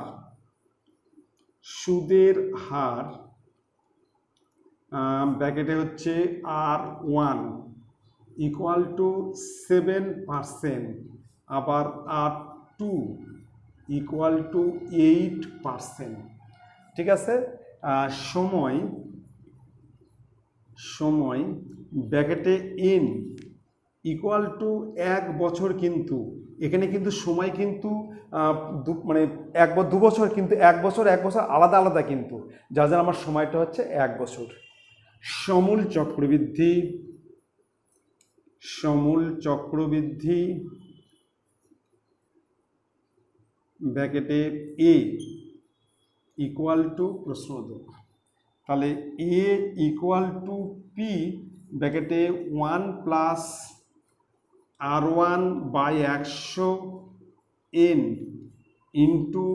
Speaker 1: ব্র্যাকেটে হচ্ছে R1 ইকুয়াল টু 7%, আবার R2 ইকুয়াল টু 8%। ঠিক আছে, সময় ব্র্যাকেটে n ইকুয়াল টু 1 বছর, কিন্তু এখানে কিন্তু সময় কিন্তু মানে 2 বছর, কিন্তু 1 বছর আলাদা আলাদা, কিন্তু যার আমার সময়টা হচ্ছে 1 বছর। সমল চক্রবৃদ্ধি ব্র্যাকেটে এ ইকুয়াল টু প্রশ্নবোধক, তাহলে এ ইকুয়াল টু পি ব্র্যাকেটে 1 plus R1 by 100 n into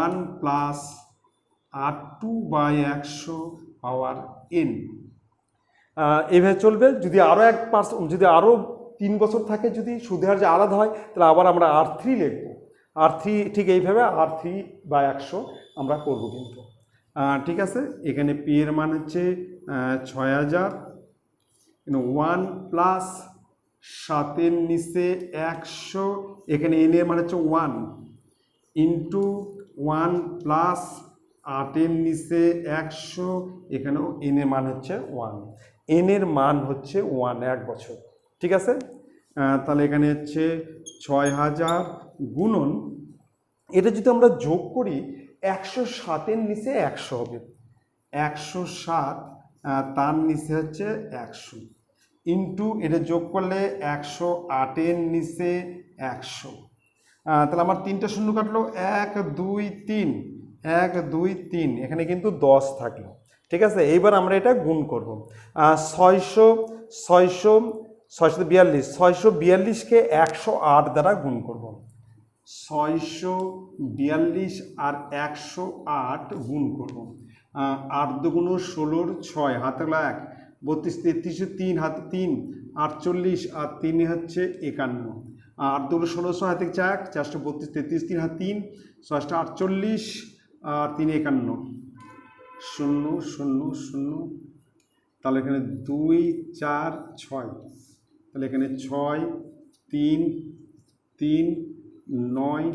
Speaker 1: 1 plus R2 by 100 power n। এইভাবে চলবে। যদি আরও 1%, যদি আরও 3 বছর থাকে, যদি সুদের হার যে আলাদা হয়, তাহলে আবার আমরা R3 লিখব। R3 ঠিক এইভাবে R3 বাই 100 আমরা করব কিন্তু। ঠিক আছে, এখানে পি এর মান হচ্ছে 6000, 1 প্লাস 7 নিচে 100, এখানে এন এর মান হচ্ছে 1 ইন্টু 1 প্লাস 8 এর নিচে 100, এখানেও এন এর মান হচ্ছে 1, এন এর মান হচ্ছে 1 1 বছর। ঠিক আছে, তাহলে এখানে হচ্ছে 6000 গুণন, এটা যদি আমরা যোগ করি 107 এর নিচে 100 হবে, 107 তার নিচে হচ্ছে 100 ইন্টু এটা যোগ করলে 108 এর নিচে 100, তাহলে আমার 3টে শূন্য কাটলো, 1 2 3, 1 2 3, এখানে কিন্তু 10 থাকলো। ঠিক আছে, এইবার আমরা এটা গুণ করব। 642কে 108 দ্বারা গুণ করব। 642 আর 108 গুণ করব। 8 দুগুণ 16, 6 হাতে 1, 32 33, 3 হাতে 3, 48 আর 3 হচ্ছে 51, 8 দুগুণ 16, হাতে 4, 4 32, 33, 3 হাতে 3, 6 48 আর 3 51, 0 0 0, তাহলে এখানে 2 4 6, তাহলে এখানে 6 3 3 9,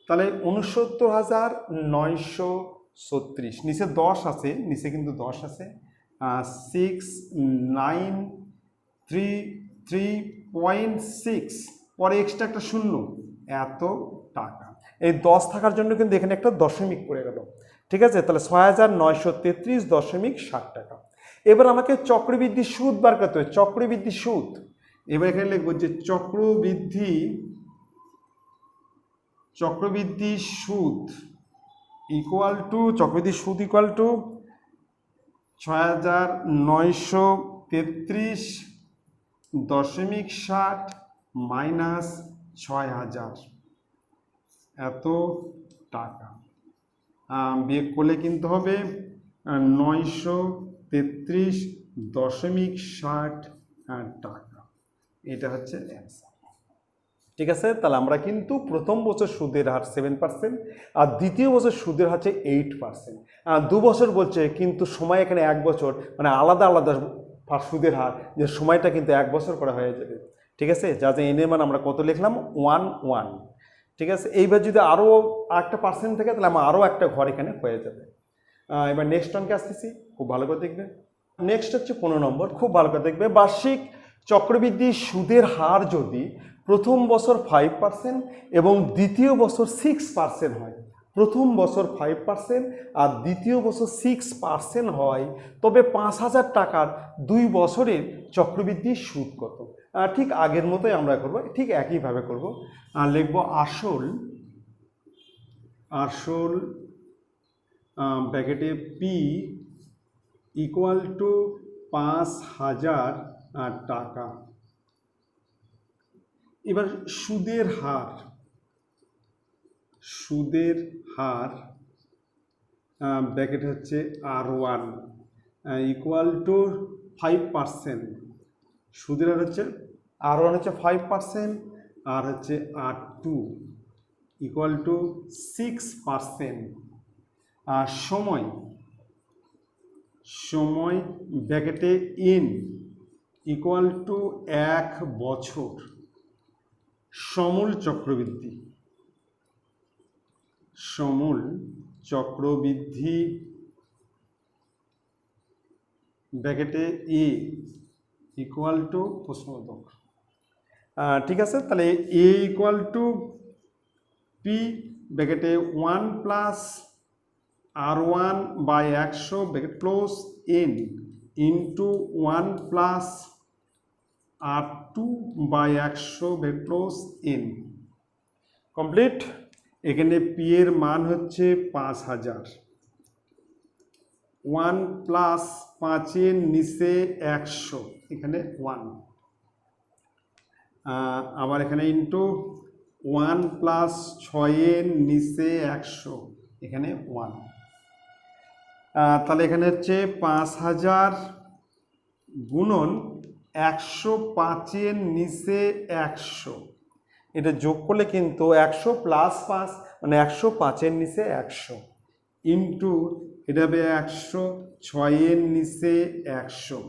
Speaker 1: তাহলে 69,936, নিচে 10 আছে, নিচে কিন্তু 10 আছে, 6933.6, পরে এক্সট্রা একটা শূন্য, এত টাকা। এই 10 থাকার জন্য কিন্তু এখানে একটা দশমিক পড়ে গেল। ঠিক আছে, তাহলে 6933.60 টাকা। এবার আমাকে চক্রবৃদ্ধি সুদ বার করতে হবে, চক্রবৃদ্ধি সুদ। এবার এখানে লিখবো যে চক্রবৃদ্ধি সুদ ইকুয়াল টু, চক্রবৃদ্ধি সুদ ইকুয়াল টু 6933.60 মাইনাস 6000, এত টাকা। বিয়োগ করলে কিন্তু হবে 933.60 টাকা। এটা হচ্ছে অ্যান্সার। ঠিক আছে, তাহলে আমরা কিন্তু প্রথম বছর সুদের হার 7% আর দ্বিতীয় বছর সুদের হার হচ্ছে 8%। 2 বছর বলছে, কিন্তু সময় এখানে 1 বছর, মানে আলাদা আলাদা সুদের হার, যে সময়টা কিন্তু 1 বছর করা হয়ে যাবে। ঠিক আছে, যা যে এন এর মান আমরা কত লিখলাম, 1 1। ঠিক আছে, এইবার যদি আরও একটা পার্সেন্ট থাকে, তাহলে আমার আরও একটা ঘর এখানে হয়ে যাবে। এবার নেক্সট অঙ্কে আসতেছি, খুব ভালো করে দেখবে। নেক্সট হচ্ছে 15 নম্বর, খুব ভালো করে দেখবে। বার্ষিক চক্রবৃদ্ধি সুদের হার যদি প্রথম বছর 5% এবং দ্বিতীয় বছর 6% হয়, প্রথম বছর 5% আর দ্বিতীয় বছর 6% হয়, তবে 5000 টাকার 2 বছরের চক্রবৃদ্ধি সুদ কত? ঠিক আগের মতোই আমরা করব, ঠিক একইভাবে করব। লিখব আসল ব্র্যাকেটে পি ইকুয়াল টু 5000 টাকা। এবার সুদের হার ব্র্যাকেট হচ্ছে R1 ইকুয়াল টু 5%, সুদের হার হচ্ছে R1 হচ্ছে 5%, আর হচ্ছে R2 ইকুয়াল টু 6%। আর সময় ব্র্যাকেটে n ইকুয়াল টু 1 বছর। সমূল চক্রবৃদ্ধি ব্র্যাকেটে এ ইকুয়াল টু প্রশ্নবোধক। ঠিক আছে, তাহলে এ ইকুয়াল টু পি ব্র্যাকেটে 1 plus R1 by 100 bracket close n into 1 plus R2 by 100 bracket close n। Complete. এখানে পি এর মান হচ্ছে 5000, 1 প্লাস 5-এর নিচে 100, এখানে 1, আবার এখানে ইন্টু 1 প্লাস 6-এর নিচে 100, এখানে 1। তাহলে এখানে হচ্ছে 5000 গুণন 105-এর নিচে 100, এটা যোগ করলে কিন্তু 100 প্লাস 5 মানে 105-এর নিচে 100 ইন্টু এটা হবে 106-এর নিচে 100,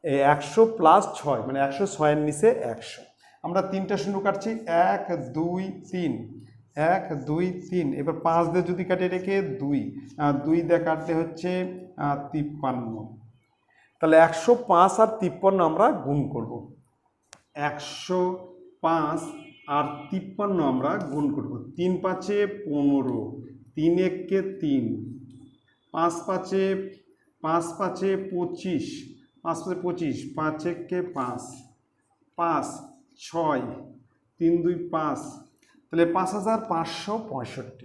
Speaker 1: এই 100 প্লাস 6 মানে 106-এর নিচে 100। আমরা 3টা শূন্য কাটছি, 1 2 3, 1 2 3, এবার 5 দিয়ে যদি কাটে রেখে 2, 2 দিয়ে কাটলে হচ্ছে 53। তাহলে 105 আর 53 আমরা গুণ করব, 105 আর 53 আমরা গুণ করব। 3 5-এ 15, 3 1-কে 3, 5 5-এ 25, 5 5-এ 25, 5 1-কে 5, 5 6, 3 2 5, তাহলে 5565,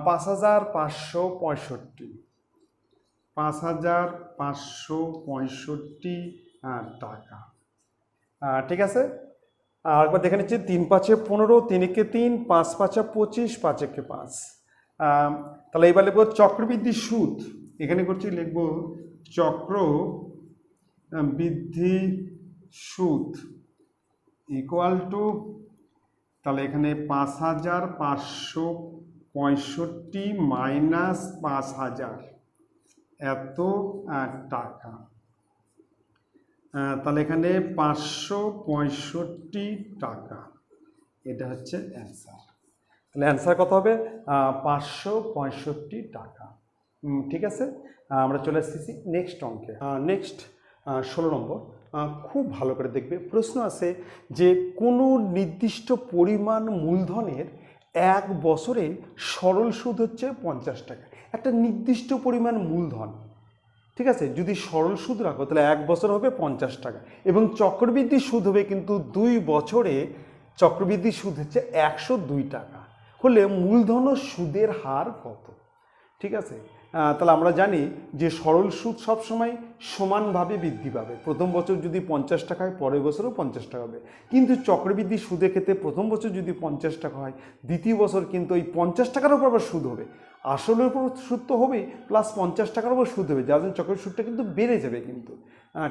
Speaker 1: 5565, 5565 টাকা। ঠিক আছে, আরেকবার দেখে নিচ্ছি। 3 5-এ 15, 3 1-কে 3, 5 5-এ 25, 5 1-কে 5। তাহলে এবার লিখবো চক্রবৃদ্ধি সুদ, এখানে করছি লিখবো চক্রবৃদ্ধি সুদ ইকুয়াল টু, তাহলে এখানে 5565 মাইনাস 5000 এত টাকা। তাহলে এখানে 565 টাকা, এটা হচ্ছে অ্যান্সার। তাহলে অ্যান্সার কত হবে? 565 টাকা। ঠিক আছে, আমরা চলে এসেছি নেক্সট অঙ্কে। নেক্সট 16 নম্বর, খুব ভালো করে দেখবে। প্রশ্ন আছে যে কোনো নির্দিষ্ট পরিমাণ মূলধনের 1 বছরে সরল সুদ হচ্ছে 50 টাকা। একটা নির্দিষ্ট পরিমাণ মূলধন, ঠিক আছে, যদি সরল সুদ রাখো তাহলে 1 বছর হবে 50 টাকা, এবং চক্রবৃদ্ধি সুদ হবে কিন্তু 2 বছরে চক্রবৃদ্ধি সুদ হচ্ছে 102 টাকা। হলে মূলধন ও সুদের হার কত? ঠিক আছে, তাহলে আমরা জানি যে সরল সুদ সবসময় সমানভাবে বৃদ্ধি পাবে। প্রথম বছর যদি 50 টাকা হয়, পরের বছরও 50 টাকা হবে। কিন্তু চক্রবৃদ্ধি সুদের ক্ষেত্রে প্রথম বছর যদি 50 টাকা হয়, দ্বিতীয় বছর কিন্তু ওই 50 টাকার উপর আবার সুদ হবে। আসলের উপর সুদ তো হবেই, প্লাস 50 টাকার উপর সুদ হবে, যার জন্য চক্রবৃদ্ধি সুদটা কিন্তু বেড়ে যাবে কিন্তু।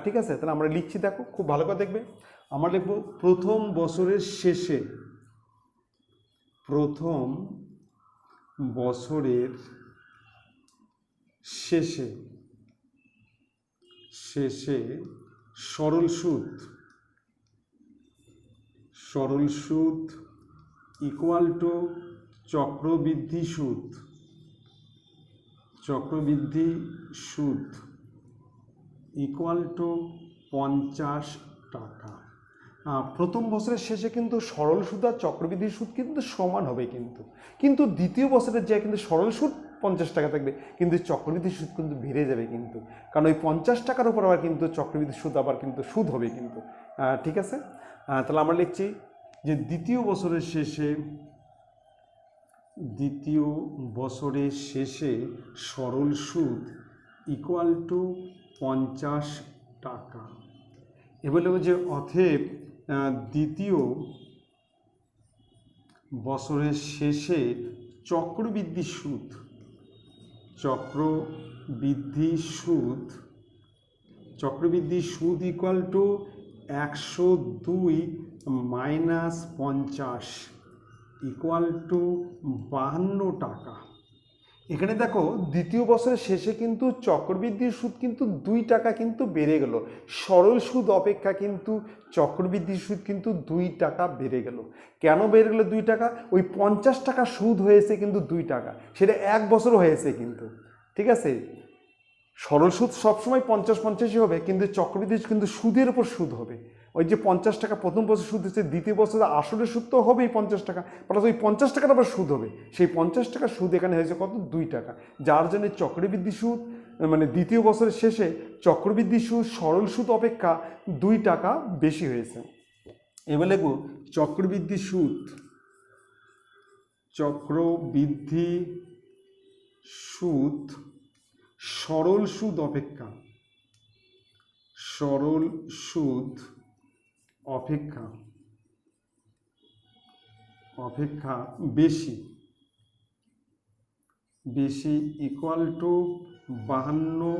Speaker 1: ঠিক আছে, তাহলে আমরা লিখছি, দেখো খুব ভালো করে দেখবে। আমরা লিখব প্রথম বছরের শেষে, প্রথম বছরের শেষে সরল সুদ ইকুয়াল টু চক্রবৃদ্ধি সুদ ইকুয়াল টু 50 টাকা। প্রথম বছরের শেষে কিন্তু সরল সুদ আর চক্রবৃদ্ধি সুদ কিন্তু সমান হবে, কিন্তু দ্বিতীয় বছরের যে কিন্তু সরল সুদ 50 টাকা থাকবে, কিন্তু চক্রবৃদ্ধি সুদ কিন্তু বেড়ে যাবে কিন্তু, কারণ ওই 50 টাকার উপর আবার কিন্তু চক্রবৃদ্ধি সুদ আবার কিন্তু সুদ হবে কিন্তু। ঠিক আছে, তাহলে আমরা লিখছি যে দ্বিতীয় বছরের শেষে সরল সুদ ইকুয়াল টু 50 টাকা। এবার বলবো যে অতএব দ্বিতীয় বছরের শেষে চক্রবৃদ্ধি সুদ equal two 102 minus 50 equal to 52 টাকা। এখানে দেখো দ্বিতীয় বছরের শেষে কিন্তু চক্রবৃদ্ধির সুদ কিন্তু 2 টাকা কিন্তু বেড়ে গেল, সরল সুদ অপেক্ষা কিন্তু চক্রবৃদ্ধির সুদ কিন্তু 2 টাকা বেড়ে গেল। কেন বেড়ে গেল 2 টাকা? ওই 50 টাকা সুদ হয়েছে কিন্তু 2 টাকা, সেটা 1 বছর হয়েছে কিন্তু। ঠিক আছে, সরল সুদ সবসময় 50-50ই হবে, কিন্তু চক্রবৃদ্ধি কিন্তু সুদের উপর সুদ হবে। ওই যে 50 টাকা প্রথম বছর সুদ হচ্ছে, দ্বিতীয় বছরে আসলে সুদ তো হবেই 50 টাকা, প্লাস ওই 50 টাকার আবার সুদ হবে। সেই 50 টাকা সুদ এখানে হয়েছে কত? 2 টাকা, যার জন্য চক্রবৃদ্ধি সুদ মানে দ্বিতীয় বছরের শেষে চক্রবৃদ্ধি সুদ সরল সুদ অপেক্ষা 2 টাকা বেশি হয়েছে। এবার লিখব চক্রবৃদ্ধি চক্রবৃদ্ধি সুদ সরল সুদ অপেক্ষা বেশি ইকুয়াল টু 52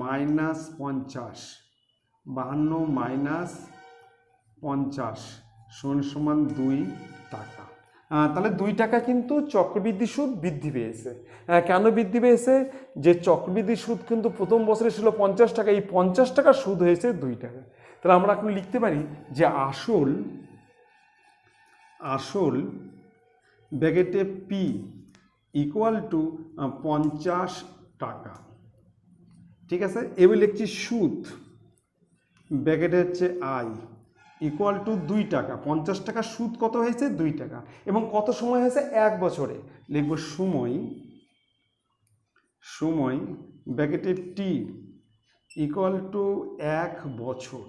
Speaker 1: মাইনাস 50 সমান 2 টাকা। তাহলে 2 টাকা কিন্তু চক্রবৃদ্ধি সুদ বৃদ্ধি পেয়েছে। কেন বৃদ্ধি পেয়েছে? যে চক্রবৃদ্ধি সুদ কিন্তু প্রথম বছরে ছিল 50 টাকা, এই 50 টাকা সুদ হয়েছে 2 টাকা। তাহলে আমরা এখন লিখতে পারি যে আসল ব্র্যাকেটে পি ইকুয়াল টু 50 টাকা। ঠিক আছে, এবার লিখছি সুদ ব্র্যাকেটে হচ্ছে আই ইকুয়াল টু 2 টাকা। 50 টাকা সুদ কত হয়েছে? 2 টাকা। এবং কত সময় হয়েছে? 1 বছরে। লিখব সময় ব্র্যাকেটে টি ইকুয়াল টু 1 বছর।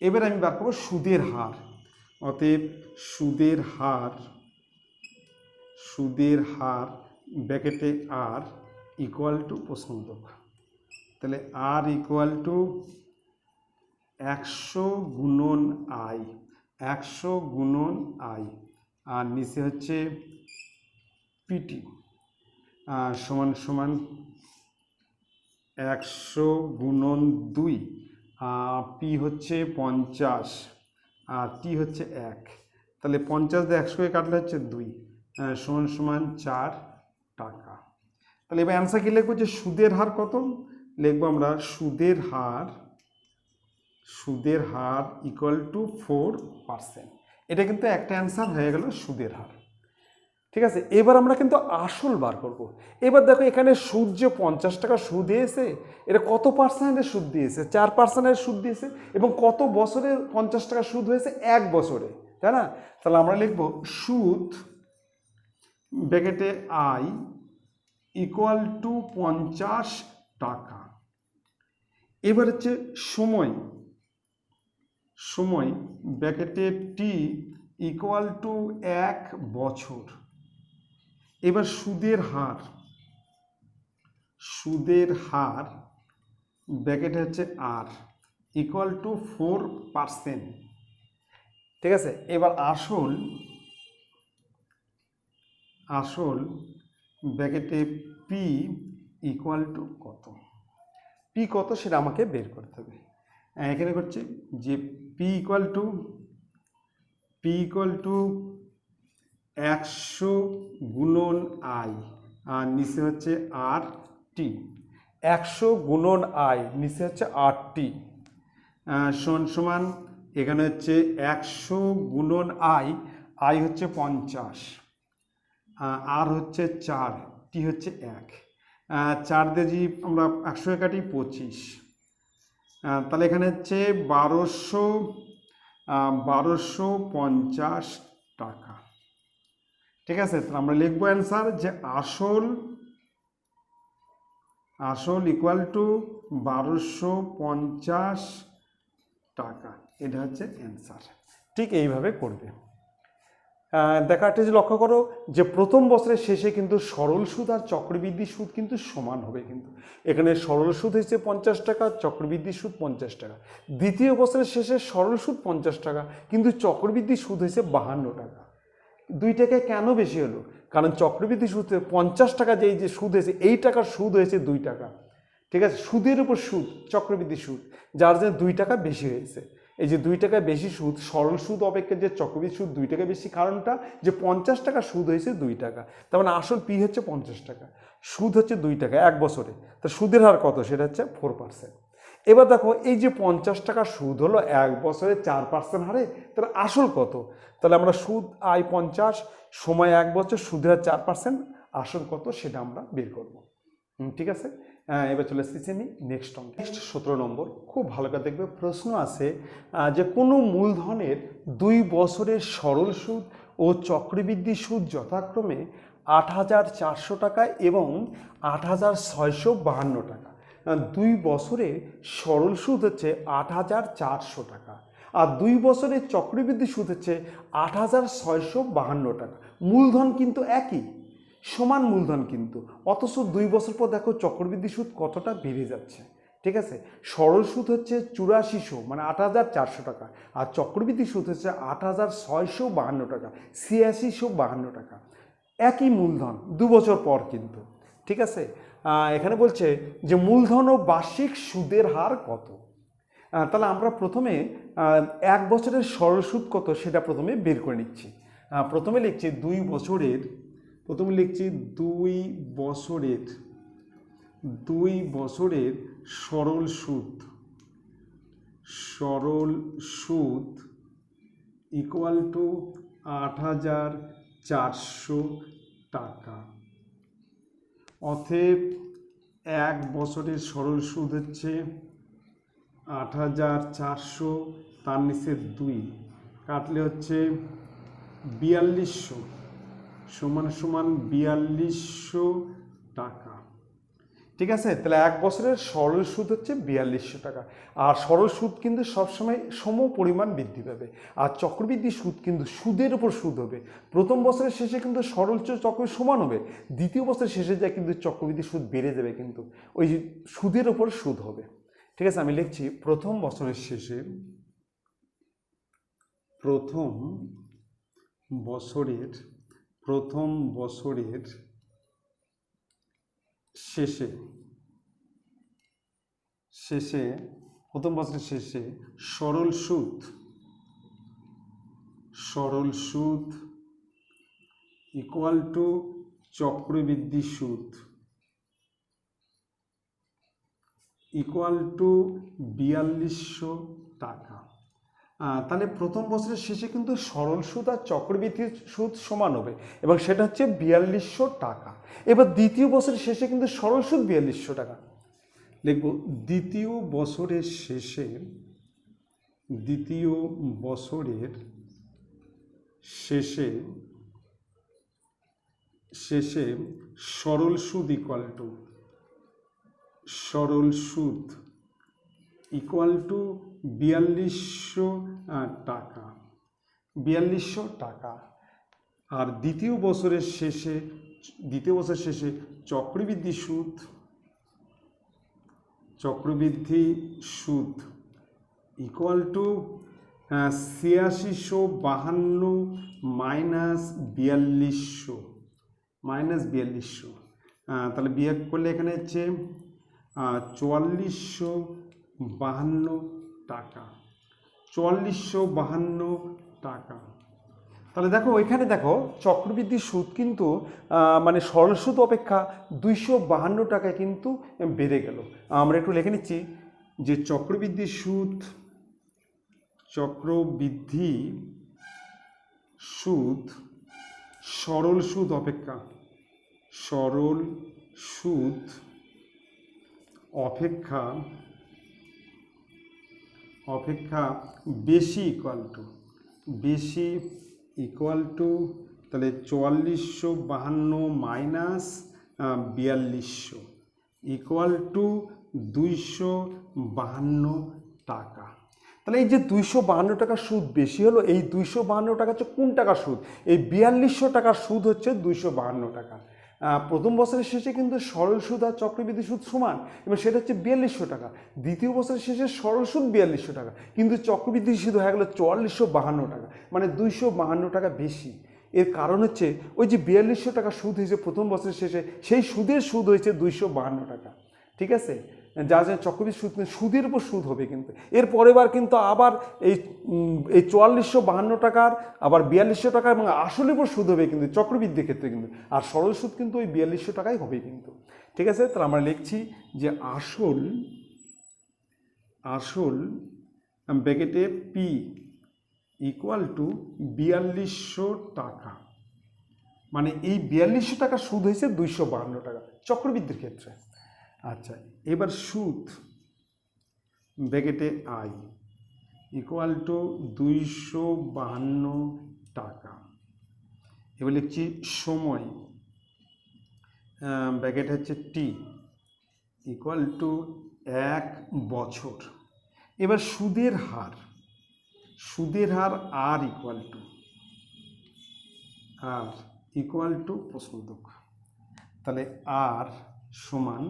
Speaker 1: এবার আমি বার করব সুদের হার। অতএব সুদের হার ব্র্যাকেটে আর ইকুয়াল টু প্রশ্নবোধক। তাহলে আর ইকুয়াল টু 100 গুণন আই, 100 গুণন আই, আর নিচে হচ্ছে পিটি সমান 100 গুণন 2, পি হচ্ছে 50 আর টি হচ্ছে 1। তাহলে 50 দিয়ে 100 কাটলে হচ্ছে 2 সমান 4 টাকা। তাহলে এবার অ্যান্সার কি লিখবো? যে সুদের হার কত লিখবো আমরা? সুদের হার ইকুয়াল টু 4%। এটা কিন্তু একটা অ্যান্সার হয়ে গেল সুদের হার। ঠিক আছে, এবার আমরা কিন্তু আসল বার করব। এবার দেখো এখানে সুদ যে 50 টাকা সুদ দিয়েছে, এটা কত পার্সেন্টের সুদ দিয়েছে? 4% সুদ দিয়েছে। এবং কত বছরে 50 টাকা সুদ হয়েছে? 1 বছরে, তাই না? তাহলে আমরা লিখব সুদ ব্র্যাকেটে আই ইকুয়াল টু 50 টাকা। এবার হচ্ছে সময় ব্র্যাকেটে টি ইকুয়াল টু 1 বছর। এবার সুদের হার ব্র্যাকেটে হচ্ছে আর ইকুয়াল টু 4%। ঠিক আছে, এবার আসল ব্র্যাকেটে পি ইকুয়াল টু কত? পি কত সেটা আমাকে বের করতে হবে। এখানে করছি যে পি ইকুয়াল টু 100 গুণন আই আর নিচে হচ্ছে আর টি। 100 গুণন আই নিচে হচ্ছে আর টি সমান এখানে হচ্ছে 100 গুণন আই হচ্ছে 50, আর হচ্ছে 4, টি হচ্ছে 1। 4 দিয়ে যদি আমরা 100 কাটি 25, তাহলে এখানে হচ্ছে 1250 টাকা। ঠিক আছে, তাহলে আমরা লিখবো অ্যান্সার যে আসল ইকুয়াল টু 1250 টাকা। এটা হচ্ছে অ্যান্সার। ঠিক এইভাবে করবে। দেখাটা যে লক্ষ্য করো যে প্রথম বছরের শেষে কিন্তু সরল সুদ আর চক্রবৃদ্ধি সুদ কিন্তু সমান হবে। কিন্তু এখানে সরল সুদ হচ্ছে 50 টাকা, চক্রবৃদ্ধি সুদ 50 টাকা। দ্বিতীয় বছরের শেষে সরল সুদ 50 টাকা, কিন্তু চক্রবৃদ্ধি সুদ হয়েছে 52 টাকা। 2 টাকায় কেন বেশি হলো? কারণ চক্রবৃদ্ধি সুদ 50 টাকা যে সুদ হয়েছে, এই টাকার সুদ হয়েছে 2 টাকা। ঠিক আছে, সুদের উপর সুদ চক্রবৃদ্ধি সুদ, যার জন্য 2 টাকা বেশি হয়েছে। এই যে 2 টাকা বেশি সুদ, সরল সুদ অপেক্ষা যে চক্রবৃদ্ধি সুদ 2 টাকা বেশি, কারণটা যে 50 টাকা সুদ হয়েছে 2 টাকা। তার মানে আসল পি হচ্ছে 50 টাকা, সুদ হচ্ছে 2 টাকা 1 বছরে। তা সুদের হার কত? সেটা হচ্ছে 4%। এবার দেখো এই যে 50 টাকা সুদ হলো 1 বছরে 4% হারে, তাহলে আসল কত? তাহলে আমরা সুদ আই 50, সময় 1 বছর, সুদের হার 4%, আসল কত সেটা আমরা বের করব। ঠিক আছে, এবার চলে এসেছি আমি নেক্সট 17 নম্বর। খুব ভালো করে দেখবে, প্রশ্ন আছে যে কোনো মূলধনের 2 বছরের সরল সুদ ও চক্রবৃদ্ধি সুদ যথাক্রমে 8,400 টাকা এবং 8,652 টাকা। 2 বছরের সরল সুদ হচ্ছে 8,400 টাকা আর 2 বছরের চক্রবৃদ্ধি সুদ হচ্ছে 8,652 টাকা। মূলধন কিন্তু একই, সমান মূলধন কিন্তু, অথচ 2 বছর পর দেখো চক্রবৃদ্ধি সুদ কতটা বেড়ে যাচ্ছে। ঠিক আছে, সরল সুদ হচ্ছে 8400 মানে 8400 টাকা, আর চক্রবৃদ্ধি সুদ হচ্ছে 8652 টাকা, 8652 টাকা। একই মূলধন 2 বছর পর কিন্তু। ঠিক আছে, এখানে বলছে যে মূলধন ও বার্ষিক সুদের হার কত। তাহলে আমরা প্রথমে 1 বছরের সরল সুদ কত সেটা প্রথমে বের করে নিচ্ছি। প্রথমে লিখছি 2 বছরের, প্রথমে লিখছি 2 বছরের সরল সুদ ইকুয়াল টু 8400 টাকা। অতএব 1 বছরের সরল সুদ হচ্ছে 8400, তার নিচে 2 কাটলে হচ্ছে 4200 সমান 4200 টাকা। ঠিক আছে, তাহলে 1 বছরের সরল সুদ হচ্ছে 4200 টাকা। আর সরল সুদ কিন্তু সবসময় সম পরিমাণ বৃদ্ধি পাবে, আর চক্রবৃদ্ধি সুদ কিন্তু সুদের উপর সুদ হবে। প্রথম বছরের শেষে কিন্তু সরল চক্র সমান হবে, দ্বিতীয় বছরের শেষে যায় কিন্তু চক্রবৃদ্ধি সুদ বেড়ে যাবে, কিন্তু ওই সুদের উপর সুদ হবে। ঠিক আছে, আমি লিখছি প্রথম বছরের শেষে, প্রথম বছরের শেষে প্রথম বছরের শেষে সরল সুদ ইকুয়াল টু চক্রবৃদ্ধি সুদ ইকুয়াল টু 4200 টাকা। তাহলে প্রথম বছরের শেষে কিন্তু সরল সুদ আর চক্রবৃদ্ধি সুদ সমান হবে, এবং সেটা হচ্ছে 4200 টাকা। এবার দ্বিতীয় বছরের শেষে কিন্তু সরল সুদ 4200 টাকা লিখব। দ্বিতীয় বছরের শেষে সরল সুদ ইকুয়াল টু 4200 টাকা, 4200 টাকা। আর দ্বিতীয় বছরের শেষে চক্রবৃদ্ধি সুদ ইকুয়াল টু 8652 মাইনাস 4200 তাহলে বিয়োগ করলে এখানে হচ্ছে 4452 টাকা, 4452 টাকা। তাহলে দেখো এখানে দেখো চক্রবৃদ্ধি সুদ কিন্তু মানে সরল সুদ অপেক্ষা 252 টাকায় কিন্তু বেড়ে গেল। আমরা একটু লিখে নিচ্ছি যে চক্রবৃদ্ধি সুদ সরল সুদ অপেক্ষা বেশি ইকুয়াল টু তাহলে 4452 মাইনাস 4200 ইকুয়াল টু 252 টাকা। তাহলে এই যে 252 টাকা সুদ বেশি হলো, এই 252 টাকা হচ্ছে কোন টাকার সুদ? এই 4200 টাকার সুদ হচ্ছে 252 টাকা। প্রথম বছরের শেষে কিন্তু সরল সুদ আর চক্রবৃদ্ধি সুদ সমান, এবং সেটা হচ্ছে 4200 টাকা। দ্বিতীয় বছরের শেষে সরল সুদ 4200 টাকা, কিন্তু চক্রবৃদ্ধি সুদ হয়ে গেলো 4452 টাকা, মানে 252 টাকা বেশি। এর কারণ হচ্ছে ওই যে 4200 টাকা সুদ হয়েছে প্রথম বছরের শেষে, সেই সুদ হয়েছে 252 টাকা। ঠিক আছে, যা চক্রবৃদ্ধি সুদের উপর সুদ হবে, কিন্তু এর পরের বার কিন্তু আবার এই 4452 টাকার আবার 4200 টাকা এবং আসলের উপর সুদ হবে কিন্তু চক্রবৃদ্ধির ক্ষেত্রে, কিন্তু আর সরল সুদ কিন্তু ওই 4200 টাকাই হবে কিন্তু। ঠিক আছে, তাহলে আমরা লিখছি যে আসল ব্র্যাকেটে পি ইকুয়াল টু 4200 টাকা, মানে এই 4200 টাকা সুদ হয়েছে 252 টাকা চক্রবৃদ্ধির ক্ষেত্রে। আচ্ছা, এবার সুদ ব্র্যাকেটে আই ইকুয়াল টু 252 টাকা। এবার লিখছি সময় ব্র্যাকেট হচ্ছে টি ইকুয়াল টু 1 বছর। এবার সুদের হার R equal to R equal to প্রশ্নবোধক, তাহলে আর সমান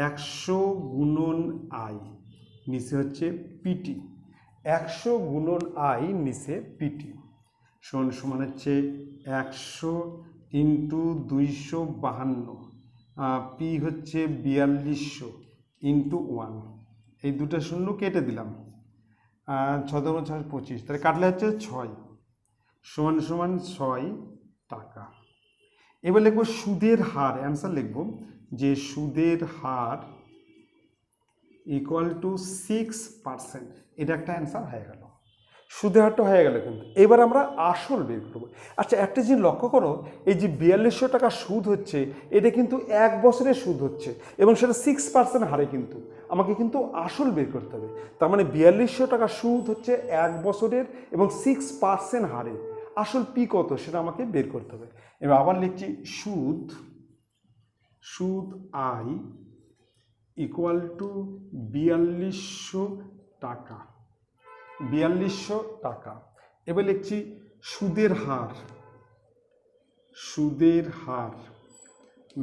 Speaker 1: 100 গুণন আই, নিচে হচ্ছে পিটি। 100 গুণন আই নিচে পিটি সমান সমান হচ্ছে 100 ইন্টু 252, পি হচ্ছে 4200 ইন্টু 1, এই দুটো শূন্য কেটে দিলাম, 6 × 6 = 25, তাহলে কাটলে হচ্ছে 6 সমান সমান 6 টাকা। এবার লিখবো সুদের হার, অ্যান্সার লিখবো যে সুদের হার ইকুয়াল টু 6%, এটা একটা অ্যান্সার হয়ে গেল, সুদের হারটা হয়ে গেল। কিন্তু এবার আমরা আসল বের করবো। আচ্ছা একটা জিনিস লক্ষ্য করো, এই যে 4200 টাকা সুদ হচ্ছে, এটা কিন্তু 1 বছরের সুদ হচ্ছে এবং সেটা 6% হারে, কিন্তু আমাকে কিন্তু আসল বের করতে হবে। তার মানে 4200 টাকা সুদ হচ্ছে 1 বছরের এবং 6% হারে, আসল পি কত সেটা আমাকে বের করতে হবে। এবার আবার লিখছি সুদ আই ইকুয়াল টু 4200 টাকা, 4200 টাকা। এবার লিখছি সুদের হার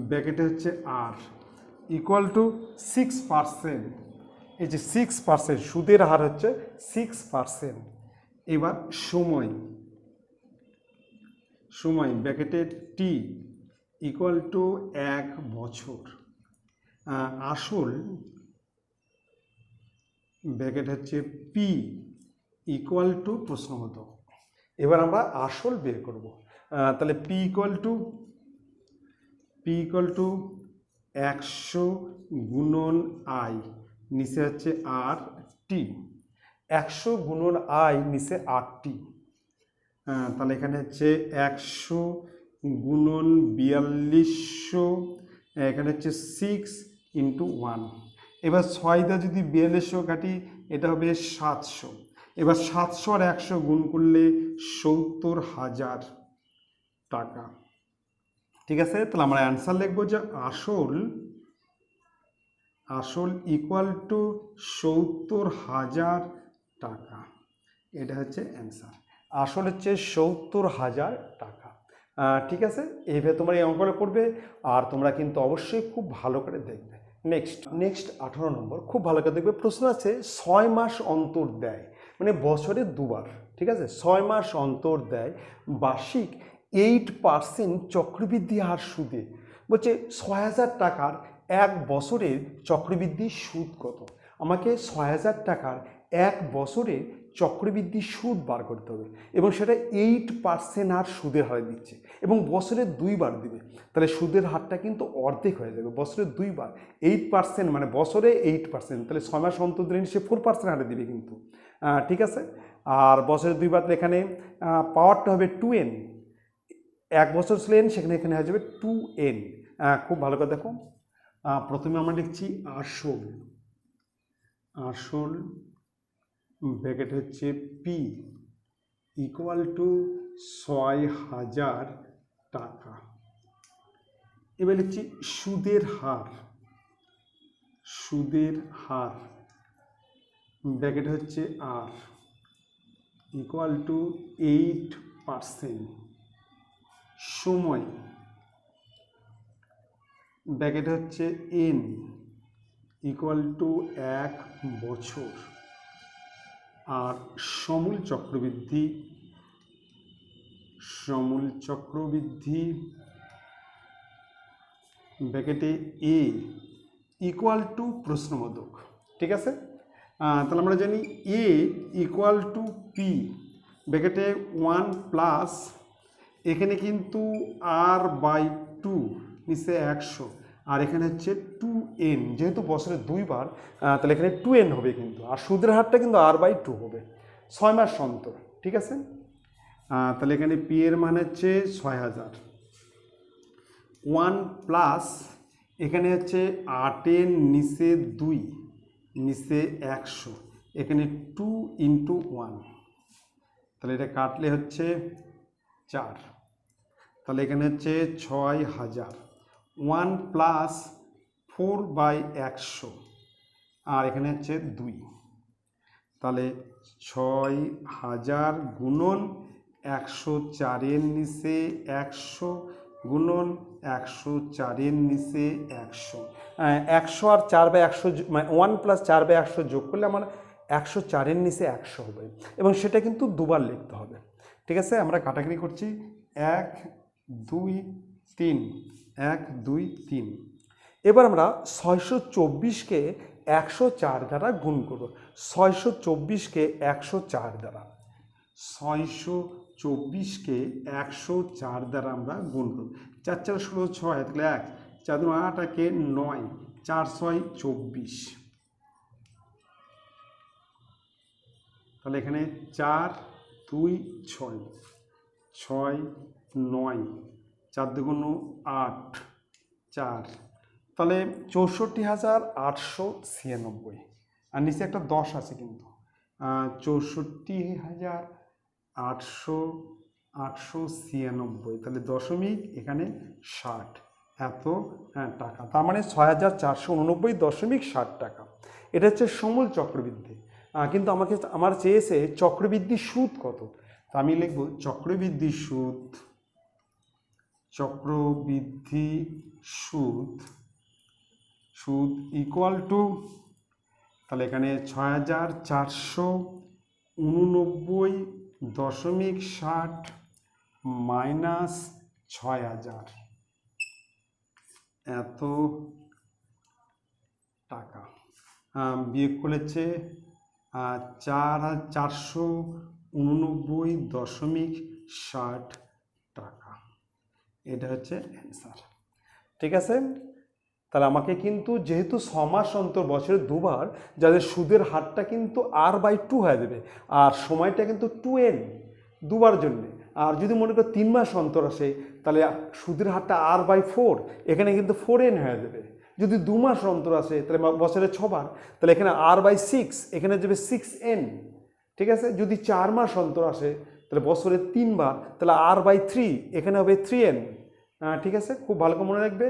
Speaker 1: ব্র্যাকেটে হচ্ছে আর ইকুয়াল টু 6%, এই যে 6%, সুদের হার হচ্ছে 6%। এবার সময় ব্র্যাকেটে টি ইকুয়াল টু 1 বছর, আসল ব্র্যাকেট হচ্ছে পি ইকুয়াল টু প্রশ্নবোধক। এবার আমরা আসল বের করব, তাহলে পি ইকুয়াল টু 100 গুণন আই, নিচে হচ্ছে আর টি, 100 গুণন আই নিচে আর টি, তাহলে এখানে হচ্ছে 100 গুণন 4200, এখানে হচ্ছে 6 ইন্টু 1। এবার 6 দিয়ে যদি 4200 কাটি, এটা হবে 700। এবার 700 আর 100 গুণ করলে 70,000 টাকা। ঠিক আছে, তাহলে আমরা অ্যান্সার লিখবো যে আসল ইকুয়াল টু 70,000 টাকা, এটা হচ্ছে অ্যান্সার। আসল হচ্ছে 70,000 টাকা। ঠিক আছে, এইভাবে তোমরা এই অঙ্কটা করবে আর তোমরা কিন্তু অবশ্যই খুব ভালো করে দেখবে। নেক্সট 18 নম্বর, খুব ভালো করে দেখবে। প্রশ্ন আছে 6 মাস অন্তর দেয়, মানে বছরে দুবার, ঠিক আছে, 6 মাস অন্তর দেয় বার্ষিক 8% চক্রবৃদ্ধি হার সুদে। বলছে 6,000 টাকার 1 বছরের চক্রবৃদ্ধি সুদ কত? আমাকে 6,000 টাকার 1 বছরের চক্রবৃদ্ধি সুদ বার করতে হবে এবং সেটা 8% হার সুদের হারে দিচ্ছে এবং বছরে 2 বার দিবে। তাহলে সুদের হারটা কিন্তু অর্ধেক হয়ে যাবে, বছরে 2 বার 8%, মানে বছরে 8%, তাহলে 6 মাস অন্তর দিলে সে 4% হারে দিবে কিন্তু। ঠিক আছে, আর বছরে 2 বার, এখানে পাওয়ারটা হবে 2n, 1 বছর ছিল n, সেখানে এখানে হয়ে যাবে 2n। খুব ভালো করে দেখো, প্রথমে আমরা লিখছি আসল ব্র্যাকেট হচ্ছে পি ইকুয়াল টু 6,000 টাকা। এবার লিখছি সুদের হার ব্র্যাকেট হচ্ছে আর ইকুয়াল টু 8%। সময় ব্র্যাকেট হচ্ছে এন ইকুয়াল টু 1 বছর। আর সমূল চক্রবৃদ্ধি ব্র্যাকেটে এ ইকুয়াল টু প্রশ্নবোধক। ঠিক আছে, তাহলে আমরা জানি এ ইকুয়াল টু পি ব্র্যাকেটে 1 প্লাস, এখানে কিন্তু r/2 নিচে 100, আর এখানে হচ্ছে 2n, যেহেতু বছরে 2 বার তাহলে এখানে 2n হবে কিন্তু, আর সুদের হারটা কিন্তু r/2 হবে 6 মাস অন্তর। ঠিক আছে, তাহলে এখানে পি এর মান হচ্ছে 6,000, 1 প্লাস এখানে হচ্ছে 8n নিচে 2 নিচে 100, এখানে 2 ইন্টু 1, তাহলে এটা কাটলে হচ্ছে 4, তাহলে এখানে হচ্ছে 6,000, 1 প্লাস 4/100, আর এখানে হচ্ছে 2, তাহলে 6,000 গুণন 104 নিচে 100 গুণন 104 নিচে 100, 100 আর 4/100 মানে 1 + 4/100 যোগ করলে আমার 104 নিচে 100 হবে এবং সেটা কিন্তু দুবার লিখতে হবে। ঠিক আছে, আমরা কাটাকাটি করছি 1 2 3, 1 2 3। এবার আমরা 624কে 104 দ্বারা গুণ করব। 624কে 104 দ্বারা, 624কে 104 দ্বারা আমরা গুণ করব। 4 4 16 6, তাহলে 1 4 2 8 একে 9, 4 6 24, তাহলে এখানে 4 2 6 6 9, 4 2 8 4, তাহলে 64,896, আর নিচে একটা 10 আছে কিন্তু, 64,896, তাহলে দশমিক এখানে 60 এত টাকা, তার মানে 6,489.60 টাকা। এটা হচ্ছে সমূল চক্রবৃদ্ধি। কিন্তু আমার চেয়েছে চক্রবৃদ্ধি সুদ কত, তা আমি লিখব চক্রবৃদ্ধি সুদ ইকুয়াল টু, তাহলে এখানে 6,489.60 মাইনাস 6,000 এত টাকা, বিয়োগ করেছে 4,489.60 টাকা। এটা হচ্ছে অ্যান্সার। ঠিক আছে, তাহলে আমাকে কিন্তু যেহেতু 6 মাস অন্তর বছরে দুবার, যাদের সুদের হারটা কিন্তু r/2 হয়ে যাবে, আর সময়টা কিন্তু 2n দুবার জন্যে। আর যদি মনে করো 3 মাস অন্তর আসে, তাহলে সুদের হারটা r/4, এখানে কিন্তু 4n হয়ে যাবে। যদি 2 মাস অন্তর আসে, তাহলে বছরে 6 বার, তাহলে এখানে r/6, এখানে যাবে 6n। ঠিক আছে, যদি 4 মাস অন্তর আসে, তাহলে বছরে 3 বার, তাহলে r/3, এখানে হবে 3n। ঠিক আছে, খুব ভালো করে মনে রাখবে।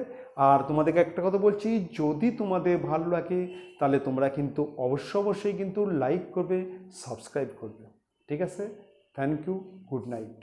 Speaker 1: আর তোমাদেরকে একটা কথা বলছি, যদি তোমাদের ভালো লাগে তাহলে তোমরা কিন্তু অবশ্যই কিন্তু লাইক করবে, সাবস্ক্রাইব করবে। ঠিক আছে, থ্যাংক ইউ, গুড নাইট।